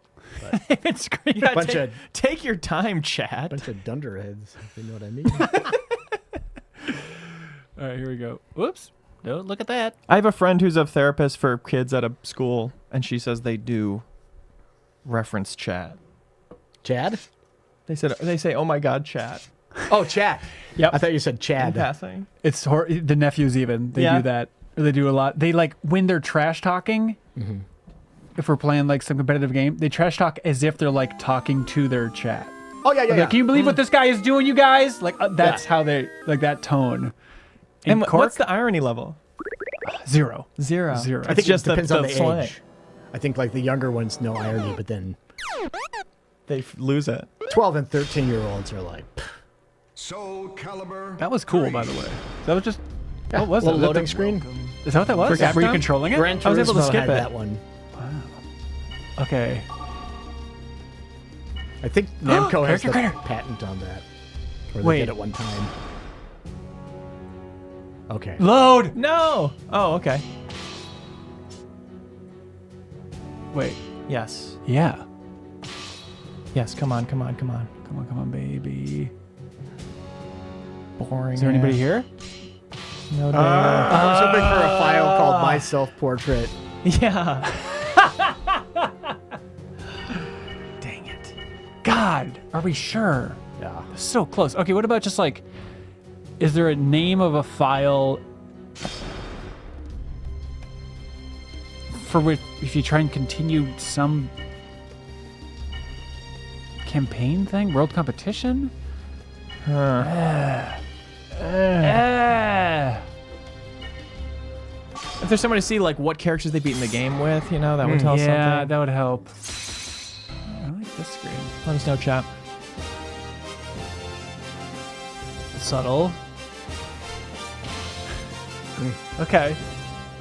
it's great. Yeah, Bunch take, of- take your time, chat. Bunch of dunderheads, if you know what I mean. All right, here we go. Whoops. No, look at that. I have a friend who's a therapist for kids at a school, and she says they do reference chat. Chad? They say, "Oh my God, chat." Oh, chat. Yep. I thought you said In Chad. passing. It's the nephews even. They Yeah. do that. They do a lot. They like when they're trash talking. If we're playing like some competitive game, they trash talk as if they're like talking to their chat. Oh, yeah, yeah, Like, yeah. can you believe what this guy is doing, you guys? Like that's how they like that tone. And Cork, what's the irony level? 0. 0. Zero. I It's think just it depends on the slang. age. I think like the younger ones know irony, but then They lose it. 12 and 13-year-olds are like, pff. Soulcalibur. That was cool, by the way. That was just. Yeah, What was it? little Was that loading the- screen. Is that what that was? For Were you Capcom? controlling it? Gran I was able to Turismo skip had it. that one. Okay. I think Namco has Character the creator. patent on that. Or they Wait. did it one time. Okay. Load. No. Oh, okay. Wait. Yes. Yeah. Yes. Come on. Come on. Come on. Come on, baby. Boring. Is there anybody here? No. Dare. I was hoping for a file called My Self-Portrait. Yeah. Dang it. God, are we sure? Yeah. So close. Okay, what about just like, is there a name of a file for which, if you try and continue some campaign thing, world competition? If there's somebody to see like what characters they beat in the game with, you know, that would tell us Yeah, something. that would help. I like this screen. Let us know, chat. Subtle. Okay.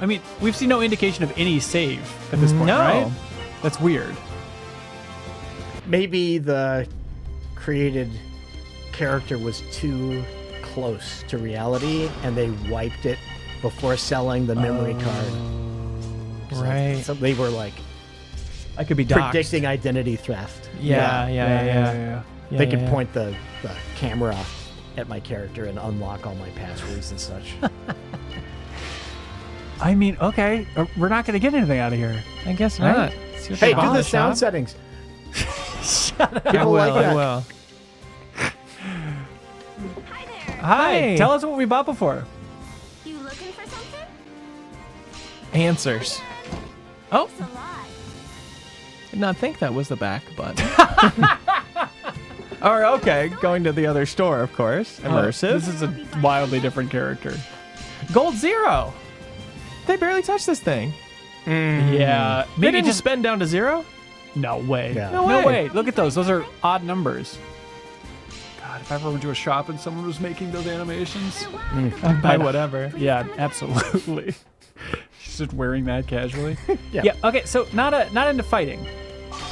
I mean, we've seen no indication of any save at this point, No. right? That's weird. Maybe the created character was too close to reality and they wiped it before selling the memory card. Right. So they were like I could be doxxed. predicting identity theft. Yeah. They could point the camera at my character and unlock all my passwords and such. I mean, okay, we're not going to get anything out of here. I guess Right? not. See what Hey, they do the bought, sound huh? settings. I People will. like that. I will. Hi there. Hi. Tell us what we bought before. You looking for something? Answers. Oh, It's a lie. did not think that was the back button. Or okay, going to the other store, of course. Immersive. This is a wildly different character. Gold Zero. They barely touched this thing. Yeah, They maybe didn't just spend down to 0. no way. Yeah. No No way. way. Look at those. Those are odd numbers. God, if I ever went to a shop and someone was making those animations, I'd buy whatever. yeah, absolutely. She's just wearing that casually. Yeah. Okay. So not into fighting.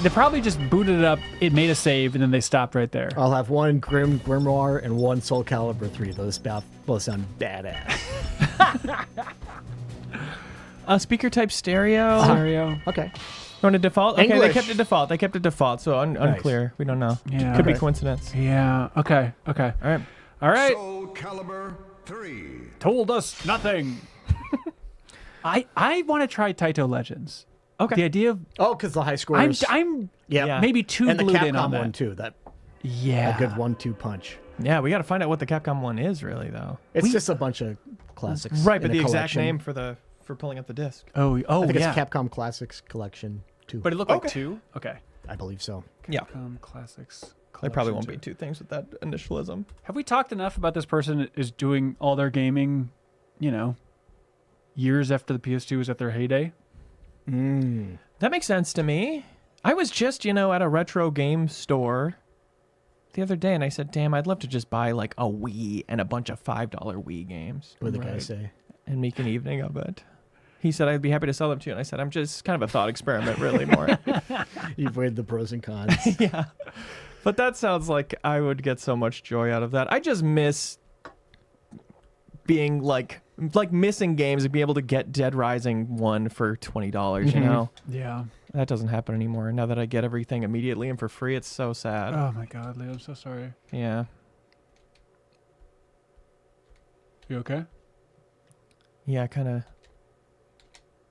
They probably just booted it up. It made a save, and then they stopped right there. I'll have one Grimoire and one Soulcalibur 3. Those both sound badass. Speaker type stereo. Stereo. Okay. On a default? Okay, they English. kept it default. They kept it default, so unclear. We don't know. Yeah. Could be Okay. coincidence. Yeah. Okay. All right. All right. Soulcalibur 3. Told us nothing. I want to try Taito Legends. Okay. The idea of Oh, because the high scores. I'm yeah. maybe too and the glued in Capcom on that. one too. That Yeah. a good 1-2 punch. Yeah, we got to find out what the Capcom one is, really, though. It's just a bunch of classics. Right, in but a the exact collection. name for the for pulling up the disc. Oh, I think yeah. it's Capcom Classics Collection 2. But it looked like Okay. 2? Okay. I believe so. Yeah. Capcom Classics. There probably Collection won't 2. be two things with that initialism. Have we talked enough about this person is doing all their gaming, years after the PS2 was at their heyday? That makes sense to me. I was just, at a retro game store the other day, and I said, damn, I'd love to just buy like a Wii and a bunch of $5 Wii games What did the guy say? and make an evening of it. He said, I'd be happy to sell them to you. And I said, I'm just kind of a thought experiment, really, more. You've weighed the pros and cons. Yeah. But that sounds like I would get so much joy out of that. I just miss being like missing games and being able to get Dead Rising 1 for $20, you know? Yeah. That doesn't happen anymore. Now that I get everything immediately and for free, it's so sad. Oh my God, Leo, I'm so sorry. Yeah. You okay? Yeah, kind of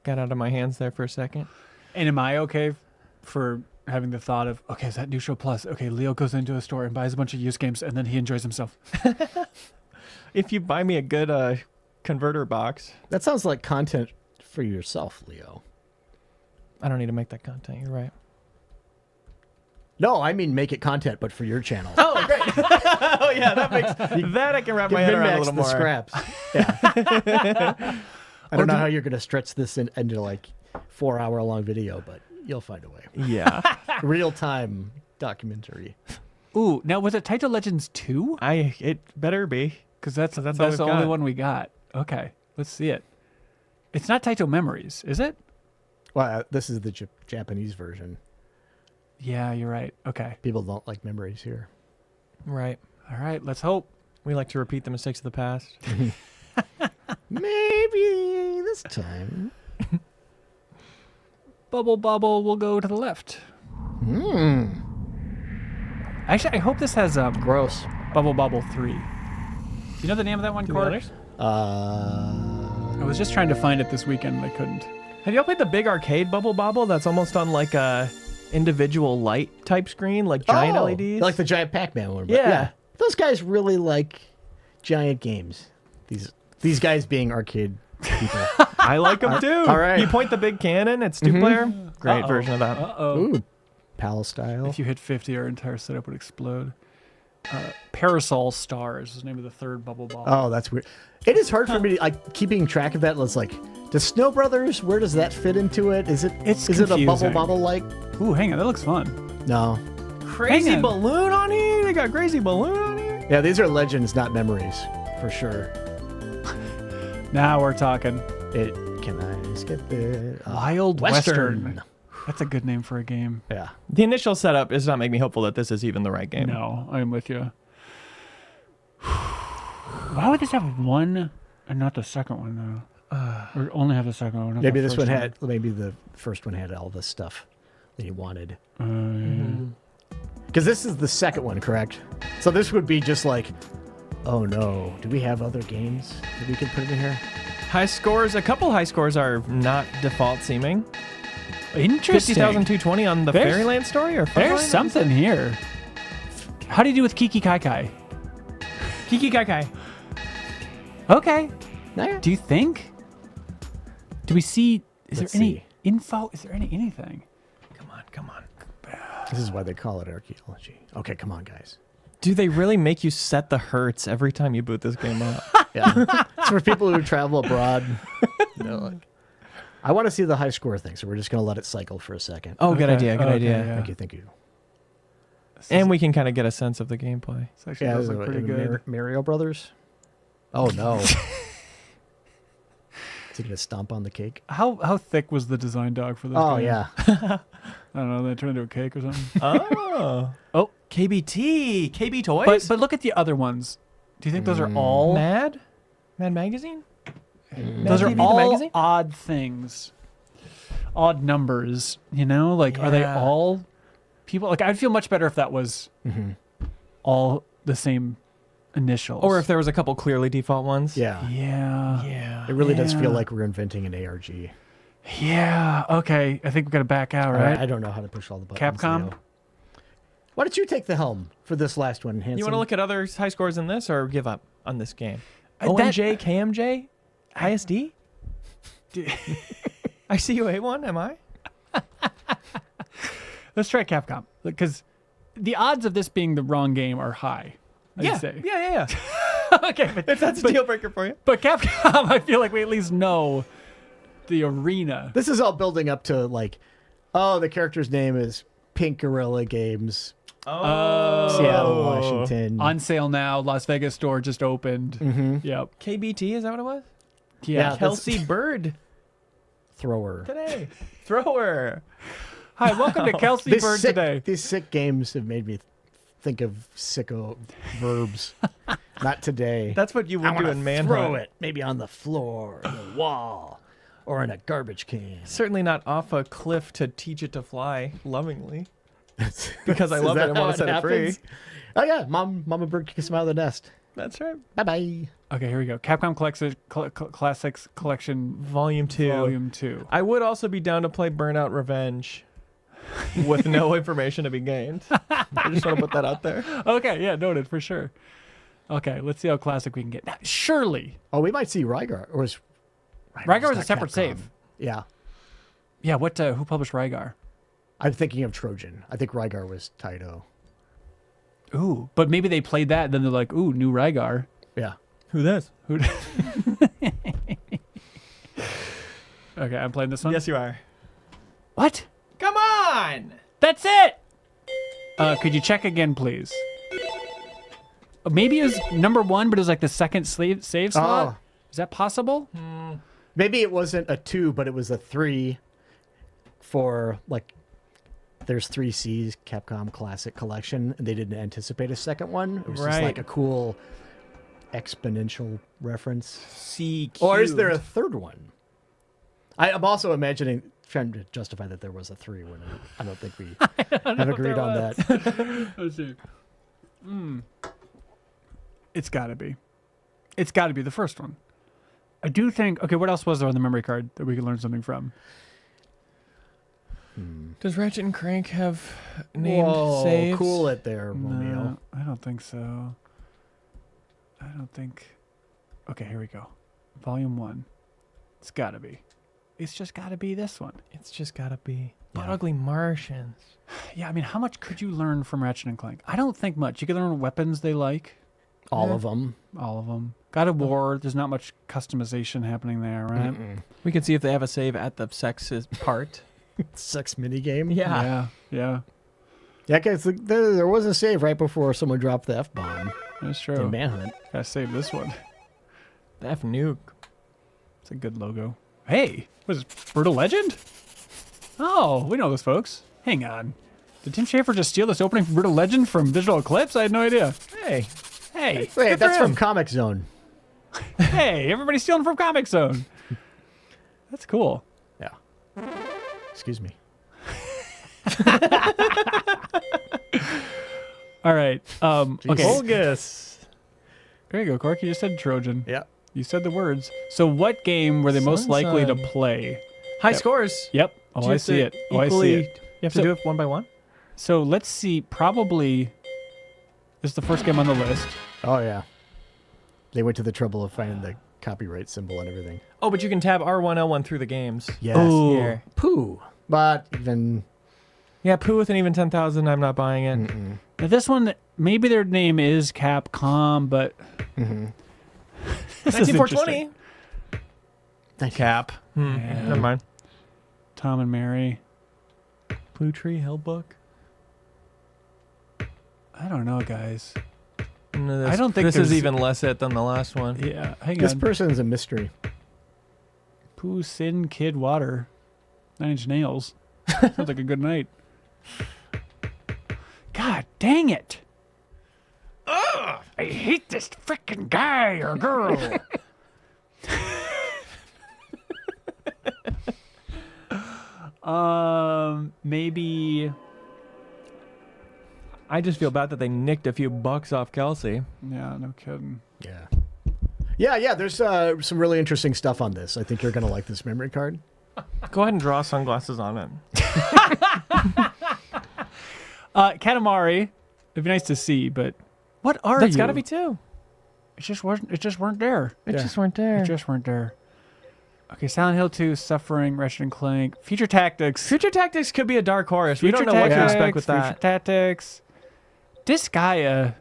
got out of my hands there for a second. And am I okay for having the thought of, okay, is that New Show Plus? Okay, Leo goes into a store and buys a bunch of used games and then he enjoys himself. If you buy me a good converter box, That sounds like content for yourself, Leo. I don't need to make that content. You're right. No, I mean make it content, but for your channel. Oh, great. Oh, yeah, that makes that I can wrap Give my head around a MinnMax little the more. scraps. Yeah. I don't know how you're going to stretch this into like 4-hour-long video, but you'll find a way. Yeah. Real-time documentary. Ooh, now was it Taito Legends 2? It better be. Because that's all the we've only got. one we got. Okay, let's see it. It's not Taito Memories, is it? Well, this is the Japanese version. Yeah, you're right. Okay. People don't like memories here. Right. All right, let's hope. We like to repeat the mistakes of the past. Maybe this time. Bubble will go to the left. Actually, I hope this has Gross. Bubble 3. Do you know the name of that one, Corey? I was just trying to find it this weekend and I couldn't. Have y'all played the big arcade Bubble Bobble that's almost on like a individual light type screen, like giant LEDs? Like the giant Pac-Man one. but Yeah. Those guys really like giant games. These guys being arcade people. I like them too. all right. You point the big cannon, it's two-player. Great version of that. Uh-oh. Ooh, PAL style. If you hit 50, our entire setup would explode. Parasol Stars is the name of the third Bubble Ball. Oh, that's weird. It is hard for me to keeping track of that. It's like, does Snow Brothers? Where does that fit into it? Is it? It's is it a confusing. bubble like? Ooh, hang on, that looks fun. No. Crazy Hang on. balloon on here? They got crazy balloon on here? Yeah, these are legends, not memories, for sure. Now we're talking. Can I skip it? Wild Western. That's a good name for a game. Yeah. The initial setup does not make me hopeful that this is even the right game. No, I'm with you. Why would this have one and not the second one, though? Or only have the second one? not Maybe the this first one had. Maybe the first one had all the stuff that you wanted. Because this is the second one, correct? So this would be just like, oh no, do we have other games that we could put in here? High scores, a couple high scores are not default seeming. Interesting. 50,220 on the There's- Fairyland story? Or There's Funland? something here. How do you do with Kiki Kai Kai? Kiki Kai Kai. Okay. Nah. Do you think? Do we see? Is Let's there any see. info? Is there anything? Come on. This is why they call it archaeology. Okay, come on, guys. Do they really make you set the hertz every time you boot this game up? Yeah. It's for people who travel abroad. I want to see the high score thing, so we're just going to let it cycle for a second. Oh, good Okay, idea, good okay, idea. yeah. Thank you. And we can kind of get a sense of the gameplay. This actually Yeah, does this look is pretty good. Mario Brothers. Oh no. Is he going to stomp on the cake? How thick was the design dog for this? Oh game? yeah. I don't know. They turned into a cake or something. Oh, KBT, KB Toys. but look at the other ones. Do you think those are all? Mad Magazine. Those are TV, the all magazine? odd things, odd numbers. You know, like are they Yeah. all people? Like I'd feel much better if that was all the same initials. Or if there was a couple clearly default ones. Yeah. yeah, It really does feel Yeah. like we're inventing an ARG. yeah. Okay, I think we got to back out, right? I don't know how to push all the buttons. Capcom? Leo. Why don't you take the helm for this last one, Hanson? You want to look at other high scores in this or give up on this game? That- OMJ, KMJ, ISD? I see you A1, am I? Let's try Capcom because the odds of this being the wrong game are high. I'd say. Yeah. Okay, but If that's a deal breaker for you. But Capcom, I feel like we at least know the arena. This is all building up to like, oh, the character's name is Pink Gorilla Games, Seattle, Washington. On sale now. Las Vegas store just opened. Mm-hmm. Yep. KBT, is that what it was? Yeah. Kelsey Bird Thrower. today. Thrower. Hi, welcome to Kelsey Bird today. These sick games have made me think of sicko verbs. Not today. That's what you would do in Manhunt. Throw it, maybe on the floor, on the wall, or in a garbage can. Certainly not off a cliff to teach it to fly lovingly. Because I Is love it that and how want to set it free. happens? Oh yeah, Mama Bird kicks him out of the nest. That's right. Bye bye. Okay, here we go. Capcom Classics Collection Volume 2. Volume 2. I would also be down to play Burnout Revenge with no information to be gained. I just want to put that out there. Okay, yeah, noted for sure. Okay, let's see how classic we can get. Now, surely, Oh, we might see Rygar. Or is Rygar was a not separate Capcom. save. Yeah. Yeah, what? Who published Rygar? I'm thinking of Trojan. I think Rygar was Taito. Ooh, but maybe they played that, and then they're like, ooh, new Rygar. Yeah. Who this? Who? Okay, I'm playing this one. Yes, you are. What? Come on! That's it. Could you check again, please? Maybe it was number 1, but it was like the second save slot. Oh. Is that possible? Maybe it wasn't a 2, but it was a 3 for like there's 3 C's Capcom Classic Collection, and they didn't anticipate a second one. It was just Right. like a cool exponential reference. C Or is there a third one? I'm also imagining, trying to justify that there was a 3 when I don't think we have agreed on that. Let's see. It's got to be. It's got to be the first one. I do think. Okay, what else was there on the memory card that we could learn something from? Does Ratchet and Crank have named Whoa, saves? cool it there, Romeo. No, I don't think so. I don't think. Okay, here we go. Volume 1. It's got to be. It's just got to be this one. It's just gotta be. But ugly Martians. Yeah, I mean, how much could you learn from Ratchet and Clank? I don't think much. You could learn weapons they like. All of them. All of them. God of War, there's not much customization happening there, right? We can see if they have a save at the sexes part. Sex minigame. Yeah. Yeah. Yeah, because there was a save right before someone dropped the F-bomb That's in true. Manhunt. Gotta save this one. The F nuke. It's a good logo. Hey, was it Brutal Legend? Oh, we know those folks. Hang on. Did Tim Schafer just steal this opening from Brutal Legend from Digital Eclipse? I had no idea. Hey. Hey, Wait, good for that's him. from Comic Zone. Hey, everybody's stealing from Comic Zone. That's cool. Yeah. Excuse me. All right. Okay. Vulgus. There you go, Cork. You just said Trojan. Yeah. You said the words. So what game were they most likely to Sun. play? High scores. Yep. Do Oh, you I have see to it. Oh, I see equally- it. You have So- to do it one by one? So let's see. Probably this is the first game on the list. Oh, yeah. They went to the trouble of finding the copyright symbol and everything. Oh, but you can tab R1L1 through the games. Yes. Ooh. Here. Pooh. But even... Yeah, Pooh with an even 10,000. I'm not buying it. Now this one, maybe their name is Capcom, but this is 19420. interesting. Cap. Never mind. Tom and Mary. Blue Tree Hellbook. I don't know, guys. No, I don't think this is there's- even less it than the last one. Yeah, hang This on. person's a mystery. Pooh, Sin, Kid, Water, 9 Inch Nails. Sounds like a good night. God dang it! Ugh, I hate this freaking guy or girl. Maybe. I just feel bad that they nicked a few bucks off Kelsey. Yeah, no kidding. Yeah. Yeah, there's some really interesting stuff on this. I think you're going to like this memory card. Go ahead and draw sunglasses on it. Katamari. It'd be nice to see, but what are That's you? got to be two. It just wasn't. It just weren't there. It Yeah. just weren't there. It just weren't there. Okay, Silent Hill 2, Suffering, Ratchet and Clank, Future Tactics. Future Tactics could be a dark horse. We Future don't know what to Tactics, expect with Future that. Tactics. Disgaea.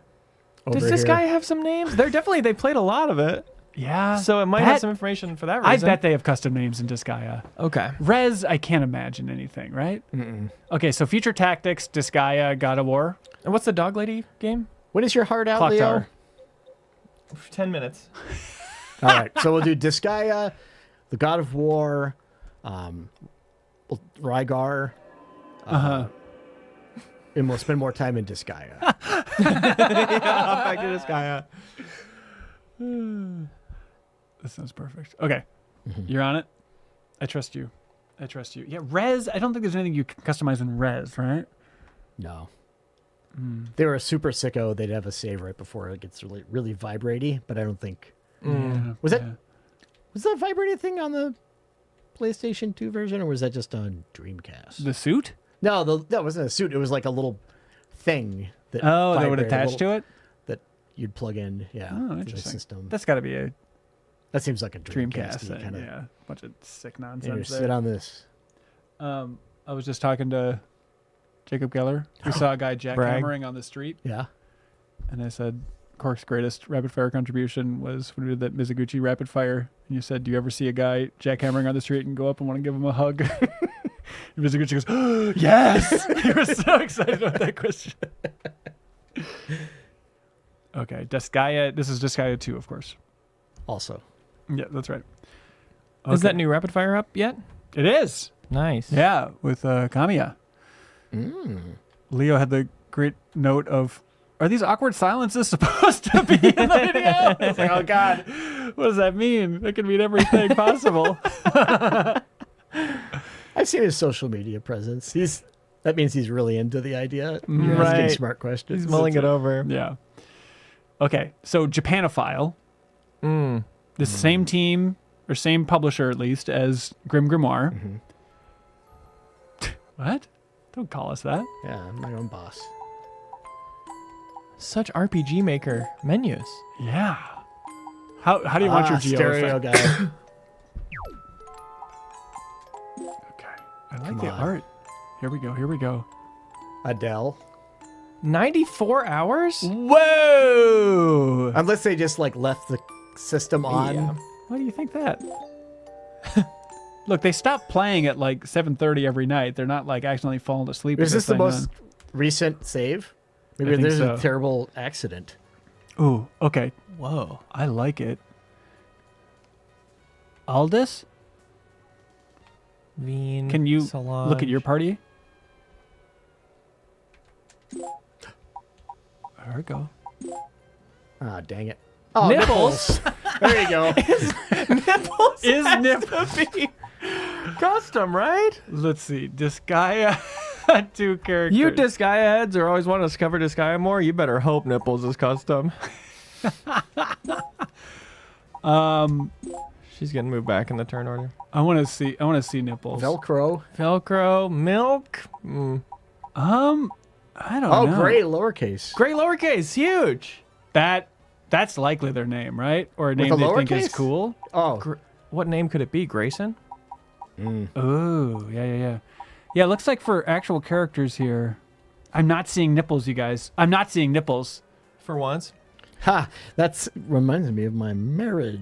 Does Over this here. guy have some names? They played a lot of it. Yeah. So it might have some information for that I reason. bet they have custom names in Disgaea. Okay. Rez, I can't imagine anything, right? Okay, so Future Tactics, Disgaea, God of War. And what's the dog lady game? When is your heart out, Clock Leo? Tower. 10 minutes. All right, so we'll do Disgaea, the God of War, Rygar, and we'll spend more time in Disgaea. Back to this guy. This sounds perfect. Okay, you're on it. I trust you. I trust you. Yeah, Rez, I don't think there's anything you can customize in Rez, right? No. They were a super sicko. They'd have a save right before it gets really, really vibraty, but I don't think... Yeah, Was that yeah. was that vibrating thing on the PlayStation 2 version, or was that just on Dreamcast? The suit? No, that wasn't a suit. It was like a little thing that Oh, that would vibrated, attach to it? that you'd plug in. Yeah, Oh, to the interesting. system. That's got to be a That seems like a Dreamcast Dreamcast thing. kind of. Yeah, bunch of sick Here, nonsense sit there. on this. I was just talking to Jacob Geller. We saw a guy jackhammering on the street, Yeah. and I said, Cork's greatest rapid fire contribution was when we did that Mizuguchi rapid fire. And you said, do you ever see a guy jackhammering on the street and go up and want to give him a hug? And Mizuguchi goes, oh, yes! He was so excited about that question. Okay, Disgaea. This is Disgaea 2, of course. Also. Yeah, that's right. Is Okay. that new Rapid Fire up yet? It is. Nice. Yeah, with Kamiya. Leo had the great note of, are these awkward silences supposed to be in the video? It's like, oh God, what does that mean? It can mean everything possible. I've seen his social media presence. That means he's really into the idea. You're asking Right. smart questions. He's mulling it over. Yeah. Okay, so Japanophile, Mm. the same team, or same publisher at least, as Grimoire. What? Don't call us that. Yeah, I'm my own boss. Such RPG Maker menus. Yeah. How do you want your geo stereo effect? guy? Okay. I like Come the on. art. Here we go. Here we go. Adele. 94 hours? Whoa! Unless they just like left the system on. Yeah. Why do you think that? Look, they stopped playing at like 7:30 every night. They're not like accidentally falling asleep. Is with this the thing most on. recent save? I Maybe think there's so. a terrible accident. Ooh, okay. Whoa. I like it. Aldous, Veen. can you Solange. look at your party? There we go. Ah, dang it. Oh, Nipples. There you go. Nipples? Is has nipple- to be custom, right? Let's see. Disgaea, 2 characters. You Disgaea heads are always wanting to discover Disgaea more. You better hope Nipples is custom. She's getting moved back in the turn order. I want to see nipples. Velcro. Velcro, milk. I don't Oh, know. gray lowercase. Gray lowercase, huge. That's likely their name, right? Or a name a they think is lowercase? cool. Oh, What name could it be? Grayson? Oh, yeah. Yeah, it looks like for actual characters here, I'm not seeing nipples, you guys. I'm not seeing nipples. For once. ha! That reminds me of my marriage.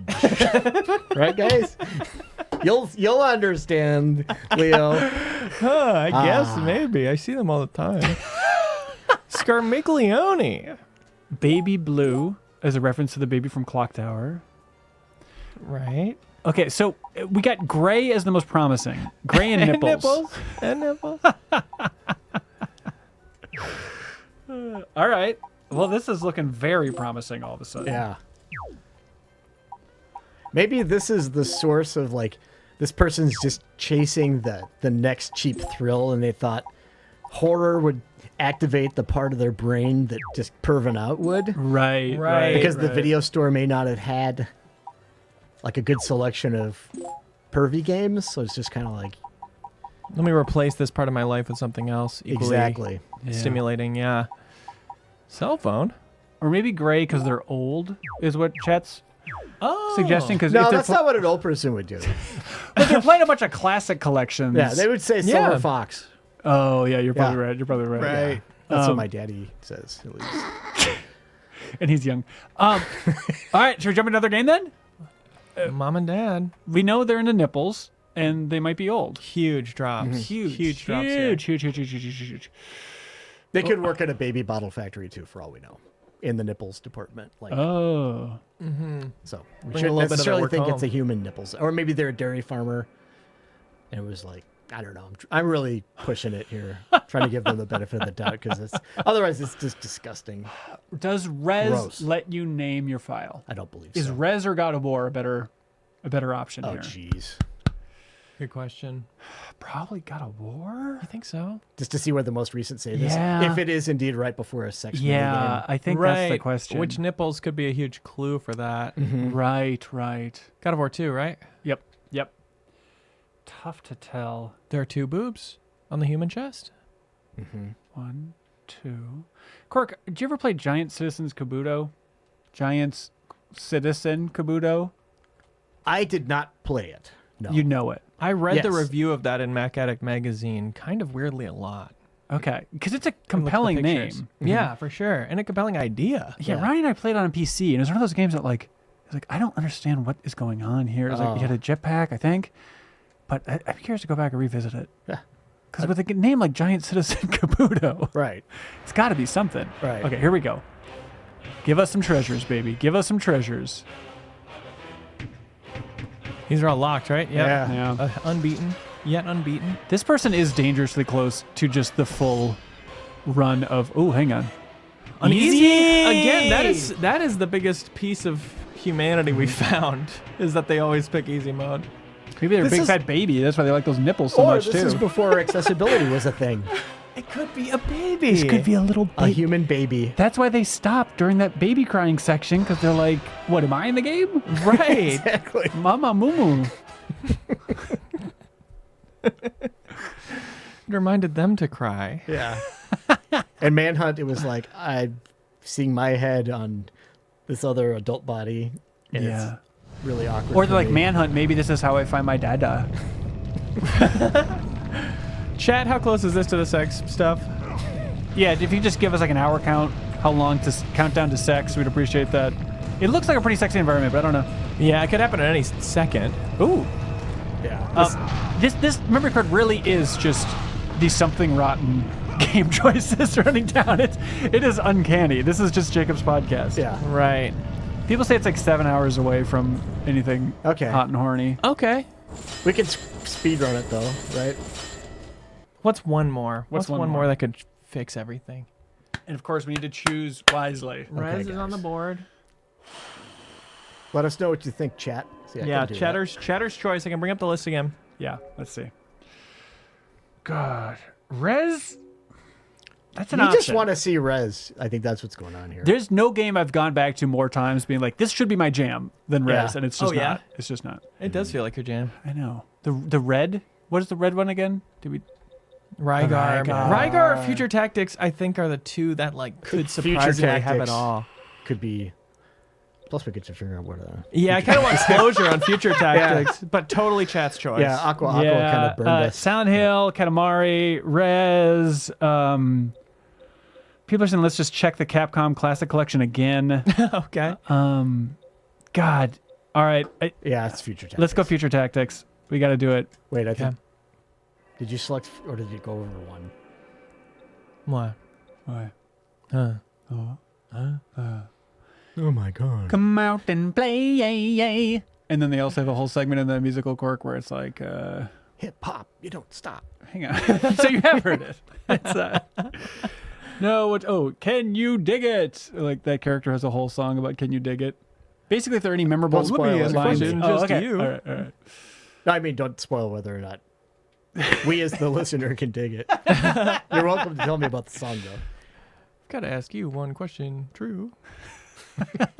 Right, guys? You'll understand, Leo. Huh, I guess maybe. I see them all the time. Scarmiglione. Baby blue as a reference to the baby from Clock Tower. Right. Okay, so we got gray as the most promising. Gray and nipples. And nipples. All right. Well, this is looking very promising all of a sudden. Yeah. Maybe this is the source of like this person's just chasing the next cheap thrill, and they thought horror would activate the part of their brain that just perving out would. Right. Right. Because the video store may not have had like a good selection of pervy games, so it's just kind of like Let me replace this part of my life with something else equally exactly. Yeah. stimulating. Yeah. Cell phone. Or maybe gray because they're old is what Chet's suggesting because No, that's not what an old person would do. they're playing a bunch of classic collections. Yeah, they would say Yeah. Silver Fox. Oh yeah, you're probably Yeah. right. You're probably right. Right. That's what my daddy says, at least. And he's young. All right, should we jump into another game then? Mom and Dad. We know they're into nipples, and they might be old. Huge drops. Huge drops. here. Huge. They could work at a baby bottle factory, too, for all we know, in the nipples department. Like, Oh. so we Bring a shouldn't little bit of their necessarily work think home. it's a human nipples. Or maybe they're a dairy farmer, and it was like, I don't know. I'm really pushing it here, trying to give them the benefit of the doubt, because otherwise it's just disgusting. Does Res Gross. let you name your file? I don't believe Is so. Res or God of War a better option Oh, here? jeez. Good question. Probably God of War. I think so. Just to see where the most recent save Yeah. is. If it is indeed right before a sex Yeah, I think that's the question. Which nipples could be a huge clue for that? Right. God of War 2, right? Yep. Tough to tell. There are 2 boobs on the human chest. 1, 2. Cork, did you ever play Giant Citizens Kabuto? Giants Citizen Kabuto? I did not play it. No. You know it. I read the Yes. review of that in Mac Addict magazine, kind of weirdly a lot. Okay. Because it's a Look at the compelling pictures. name. Yeah, for sure. And a compelling idea. Yeah, Yeah. Ryan and I played on a PC, and it was one of those games that, like, it's like, I don't understand what is going on here. It's like, you had a jetpack, I think. But I'd be curious to go back and revisit it. Yeah. Because with a name like Giant Citizen Kabuto, Right. it's got to be something. Right. Okay, here we go. Give us some treasures, baby. Give us some treasures. These are all locked, right? Yep. Yeah. Yeah. Unbeaten. Yet unbeaten. This person is dangerously close to just the full run of. Oh, hang on. Again, that is the biggest piece of humanity we found, is that they always pick easy mode. Maybe they're a This big is- fat baby. That's why they like those nipples so Or much this too. is before accessibility was a thing. It could be a baby. This could be a little A baby. human baby. That's why they stopped during that baby crying section, because they're like, "What am I in the game? Right. Exactly. Mama Moo." It reminded them to cry. Yeah. And Manhunt, it was like, I'm seeing my head on this other adult body. And Yeah. it's really awkward. Or for they're like, me. Manhunt. Maybe this is how I find my dada. Chat, how close is this to the sex stuff? Yeah, if you just give us like an hour count, how long to count down to sex, we'd appreciate that. It looks like a pretty sexy environment, but I don't know. Yeah, it could happen at any second. Ooh. Yeah. This memory card really is just the something rotten game choices running down. It is uncanny. This is just Jacob's podcast. Yeah. Right. People say it's like 7 hours away from anything Okay. hot and horny. Okay. We can speed run it, though, right? What's one more? What's What's one one more? more that could fix everything? And of course, we need to choose wisely. Rez is guys. on the board. Let us know what you think, chat. See, I Yeah, can do Chatter's choice. I can bring up the list again. Yeah, let's see. God. Rez? That's that. an You option. just want to see Rez. I think that's what's going on here. There's no game I've gone back to more times being like, this should be my jam than Rez, Yeah. and it's just Oh, yeah? not. It's just not. It does feel like your jam. I know. The red? What is the red one again? Did we... Rygar. Rygar. Rygar or Future Tactics, I think, are the two that like could Future surprisingly have it Tactics. all. Could be. Plus, we get to figure out what. Yeah, I kind of want closure on Future Tactics, but totally Chat's choice. Yeah, Aqua kind of burned us. Silent Hill, Katamari, Rez. People are saying, let's just check the Capcom Classic Collection again. Okay. God. All right. Yeah, it's Future Tactics. Let's go Future Tactics. We got to do it. Wait, I think. Okay. Did you select or did you go over one? What? Why? Oh my god. Come out and play. And then they also have a whole segment in the musical cork where it's like, Hip hop, you don't stop. hang on. So you have heard it. It's, no, what? Oh, can you dig it? Like that character has a whole song about can you dig it? Basically, if there are any memorable Don't spoil it. lines. Question, Oh, just okay. you. All right, all right. No, I mean, don't spoil whether or not we as the listener can dig it. You're welcome to tell me about the song, though. Gotta ask you one question. True.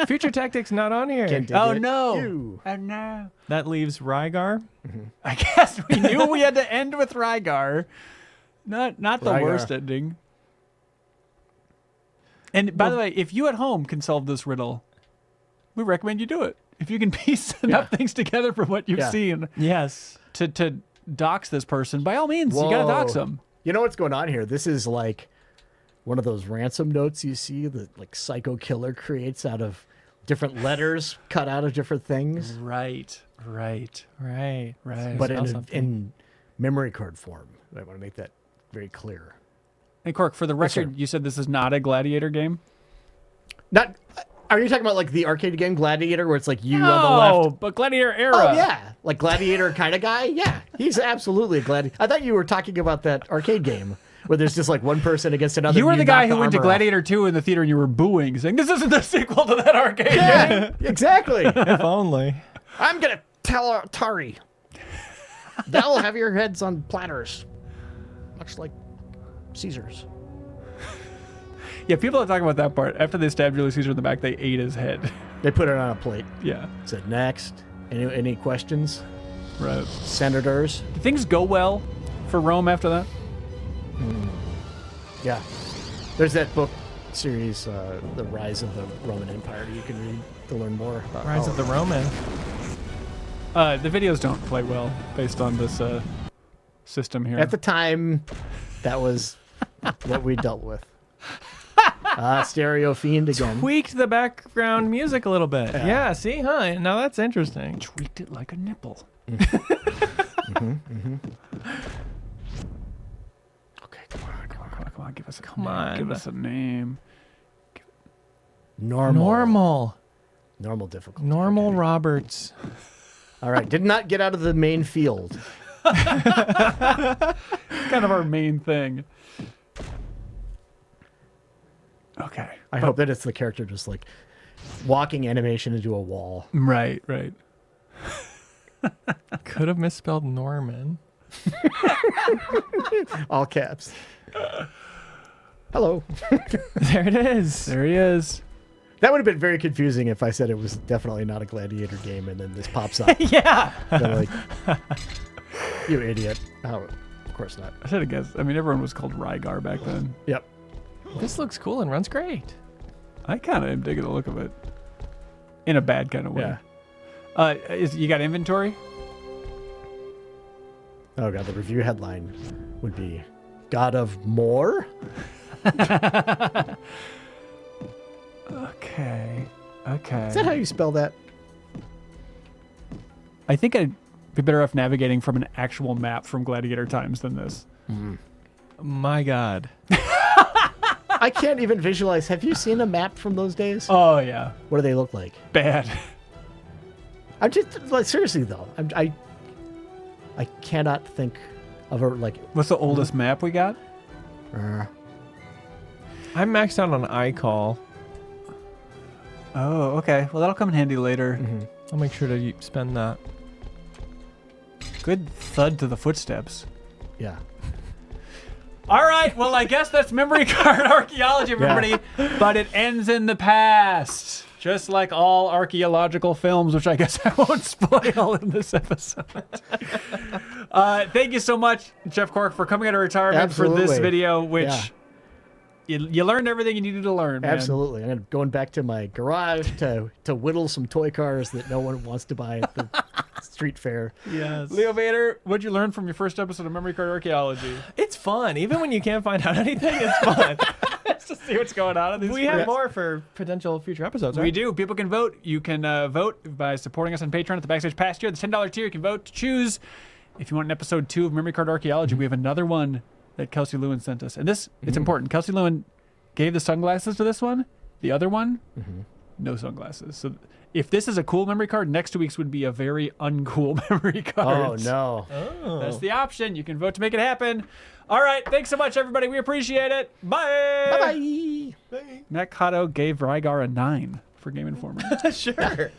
Future Tactics not on here. Can dig Oh it. no! Ew. Oh no! That leaves Rygar. I guess we knew we had to end with Rygar. Not the Rygar. worst ending. And by the way, if you at home can solve this riddle, we recommend you do it. if you can piece enough things together from what you've seen Yes. to dox this person, by all means, you gotta dox them. You know what's going on here? This is like one of those ransom notes you see that like Psycho Killer creates out of different letters cut out of different things, Right. Right. but in memory card form. I want to make that very clear. Hey, Cork, for the sir. record, you said this is not a gladiator game? Not. Are you talking about like the arcade game Gladiator, where it's like you on the Oh, left? but gladiator era. Oh yeah, like Gladiator kind of guy. Yeah, he's absolutely a gladiator. I thought you were talking about that arcade game where there's just like one person against another. You were and the guy knock who went to armor off. Gladiator 2 in the theater and you were booing, saying, this isn't the sequel to that arcade game. Yeah, exactly. If only. I'm gonna tell Atari. They'll have your heads on platters, much like Caesar's. Yeah, people are talking about that part. After they stabbed Julius Caesar in the back, they ate his head. They put it on a plate. Yeah, Said next. Any questions, right. senators? Did things go well for Rome after that? Yeah. There's that book series, The Rise of the Roman Empire. You can read to learn more about Rise how- of the Roman. The videos don't play well based on this system here. At the time, that was what we dealt with. Stereo Fiend again. Tweaked the background music a little bit. Yeah, see, huh? Now that's interesting. Tweaked it like a nipple. Okay, Come on, give us a Come name. on. Give us a name. Normal difficulty. Normal Okay. Roberts. All right. Did not get out of the main field. Kind of our main thing. Okay. I hope that it's the character just like walking animation into a wall. Right. Could have misspelled Norman. All caps. Hello. There it is. There he is. That would have been very confusing if I said it was definitely not a Gladiator game and then this pops up. Yeah. They're like, you idiot. Oh, of course not. I should have guessed. I mean, everyone was called Rygar back then. Yep. This looks cool and runs great. I kind of am digging the look of it. In a bad kind of way. Yeah. You got inventory? Oh, God. The review headline would be God of More? Okay. Is that how you spell that? I think I'd be better off navigating from an actual map from Gladiator times than this. My God. I can't even visualize. Have you seen a map from those days? Oh, yeah. What do they look like? Bad. I'm just like seriously though. I cannot think of a like. What's the oldest map we got? Uh, I'm maxed out on iCall. Oh, okay. Well, that'll come in handy later. I'll make sure to spend that. Good thud to the footsteps. yeah. All right. Well, I guess that's memory card archaeology, everybody. But it ends in the past. Just like all archaeological films, which I guess I won't spoil in this episode. Thank you so much, Jeff Cork, for coming out of retirement for this Absolutely. video, which Yeah. you learned everything you needed to learn, man. Absolutely. I'm going back to my garage to whittle some toy cars that no one wants to buy at the street fair. Yes. Leo Vader, what'd you learn from your first episode of Memory Card Archaeology? It's fun. Even when you can't find out anything, it's fun. Just to see what's going on in these We have more for potential future episodes, right? We do. People can vote. You can vote by supporting us on Patreon at the Backstage Pass tier. The $10 tier, you can vote to choose. If you want an episode 2 of Memory Card Archaeology, we have another one that Kelsey Lewin sent us. And this, it's important. Kelsey Lewin gave the sunglasses to this one. The other one, no sunglasses. So if this is a cool memory card, next 2 weeks would be a very uncool memory Oh card. no. That's the option. You can vote to make it happen. All right. Thanks so much, everybody. We appreciate it. Bye. Bye. Matt Cotto gave Rygar a 9 for Game Informer. Sure.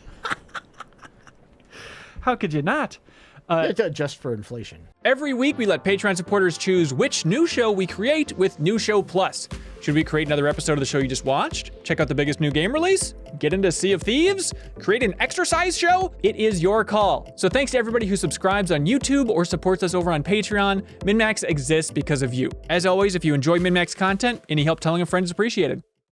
How could you not? Just for inflation. Every week, we let Patreon supporters choose which new show we create with New Show Plus. Should we create another episode of the show you just watched? Check out the biggest new game release? Get into Sea of Thieves? Create an exercise show? It is your call. So thanks to everybody who subscribes on YouTube or supports us over on Patreon. MinnMax exists because of you. As always, if you enjoy MinnMax content, any help telling a friend is appreciated.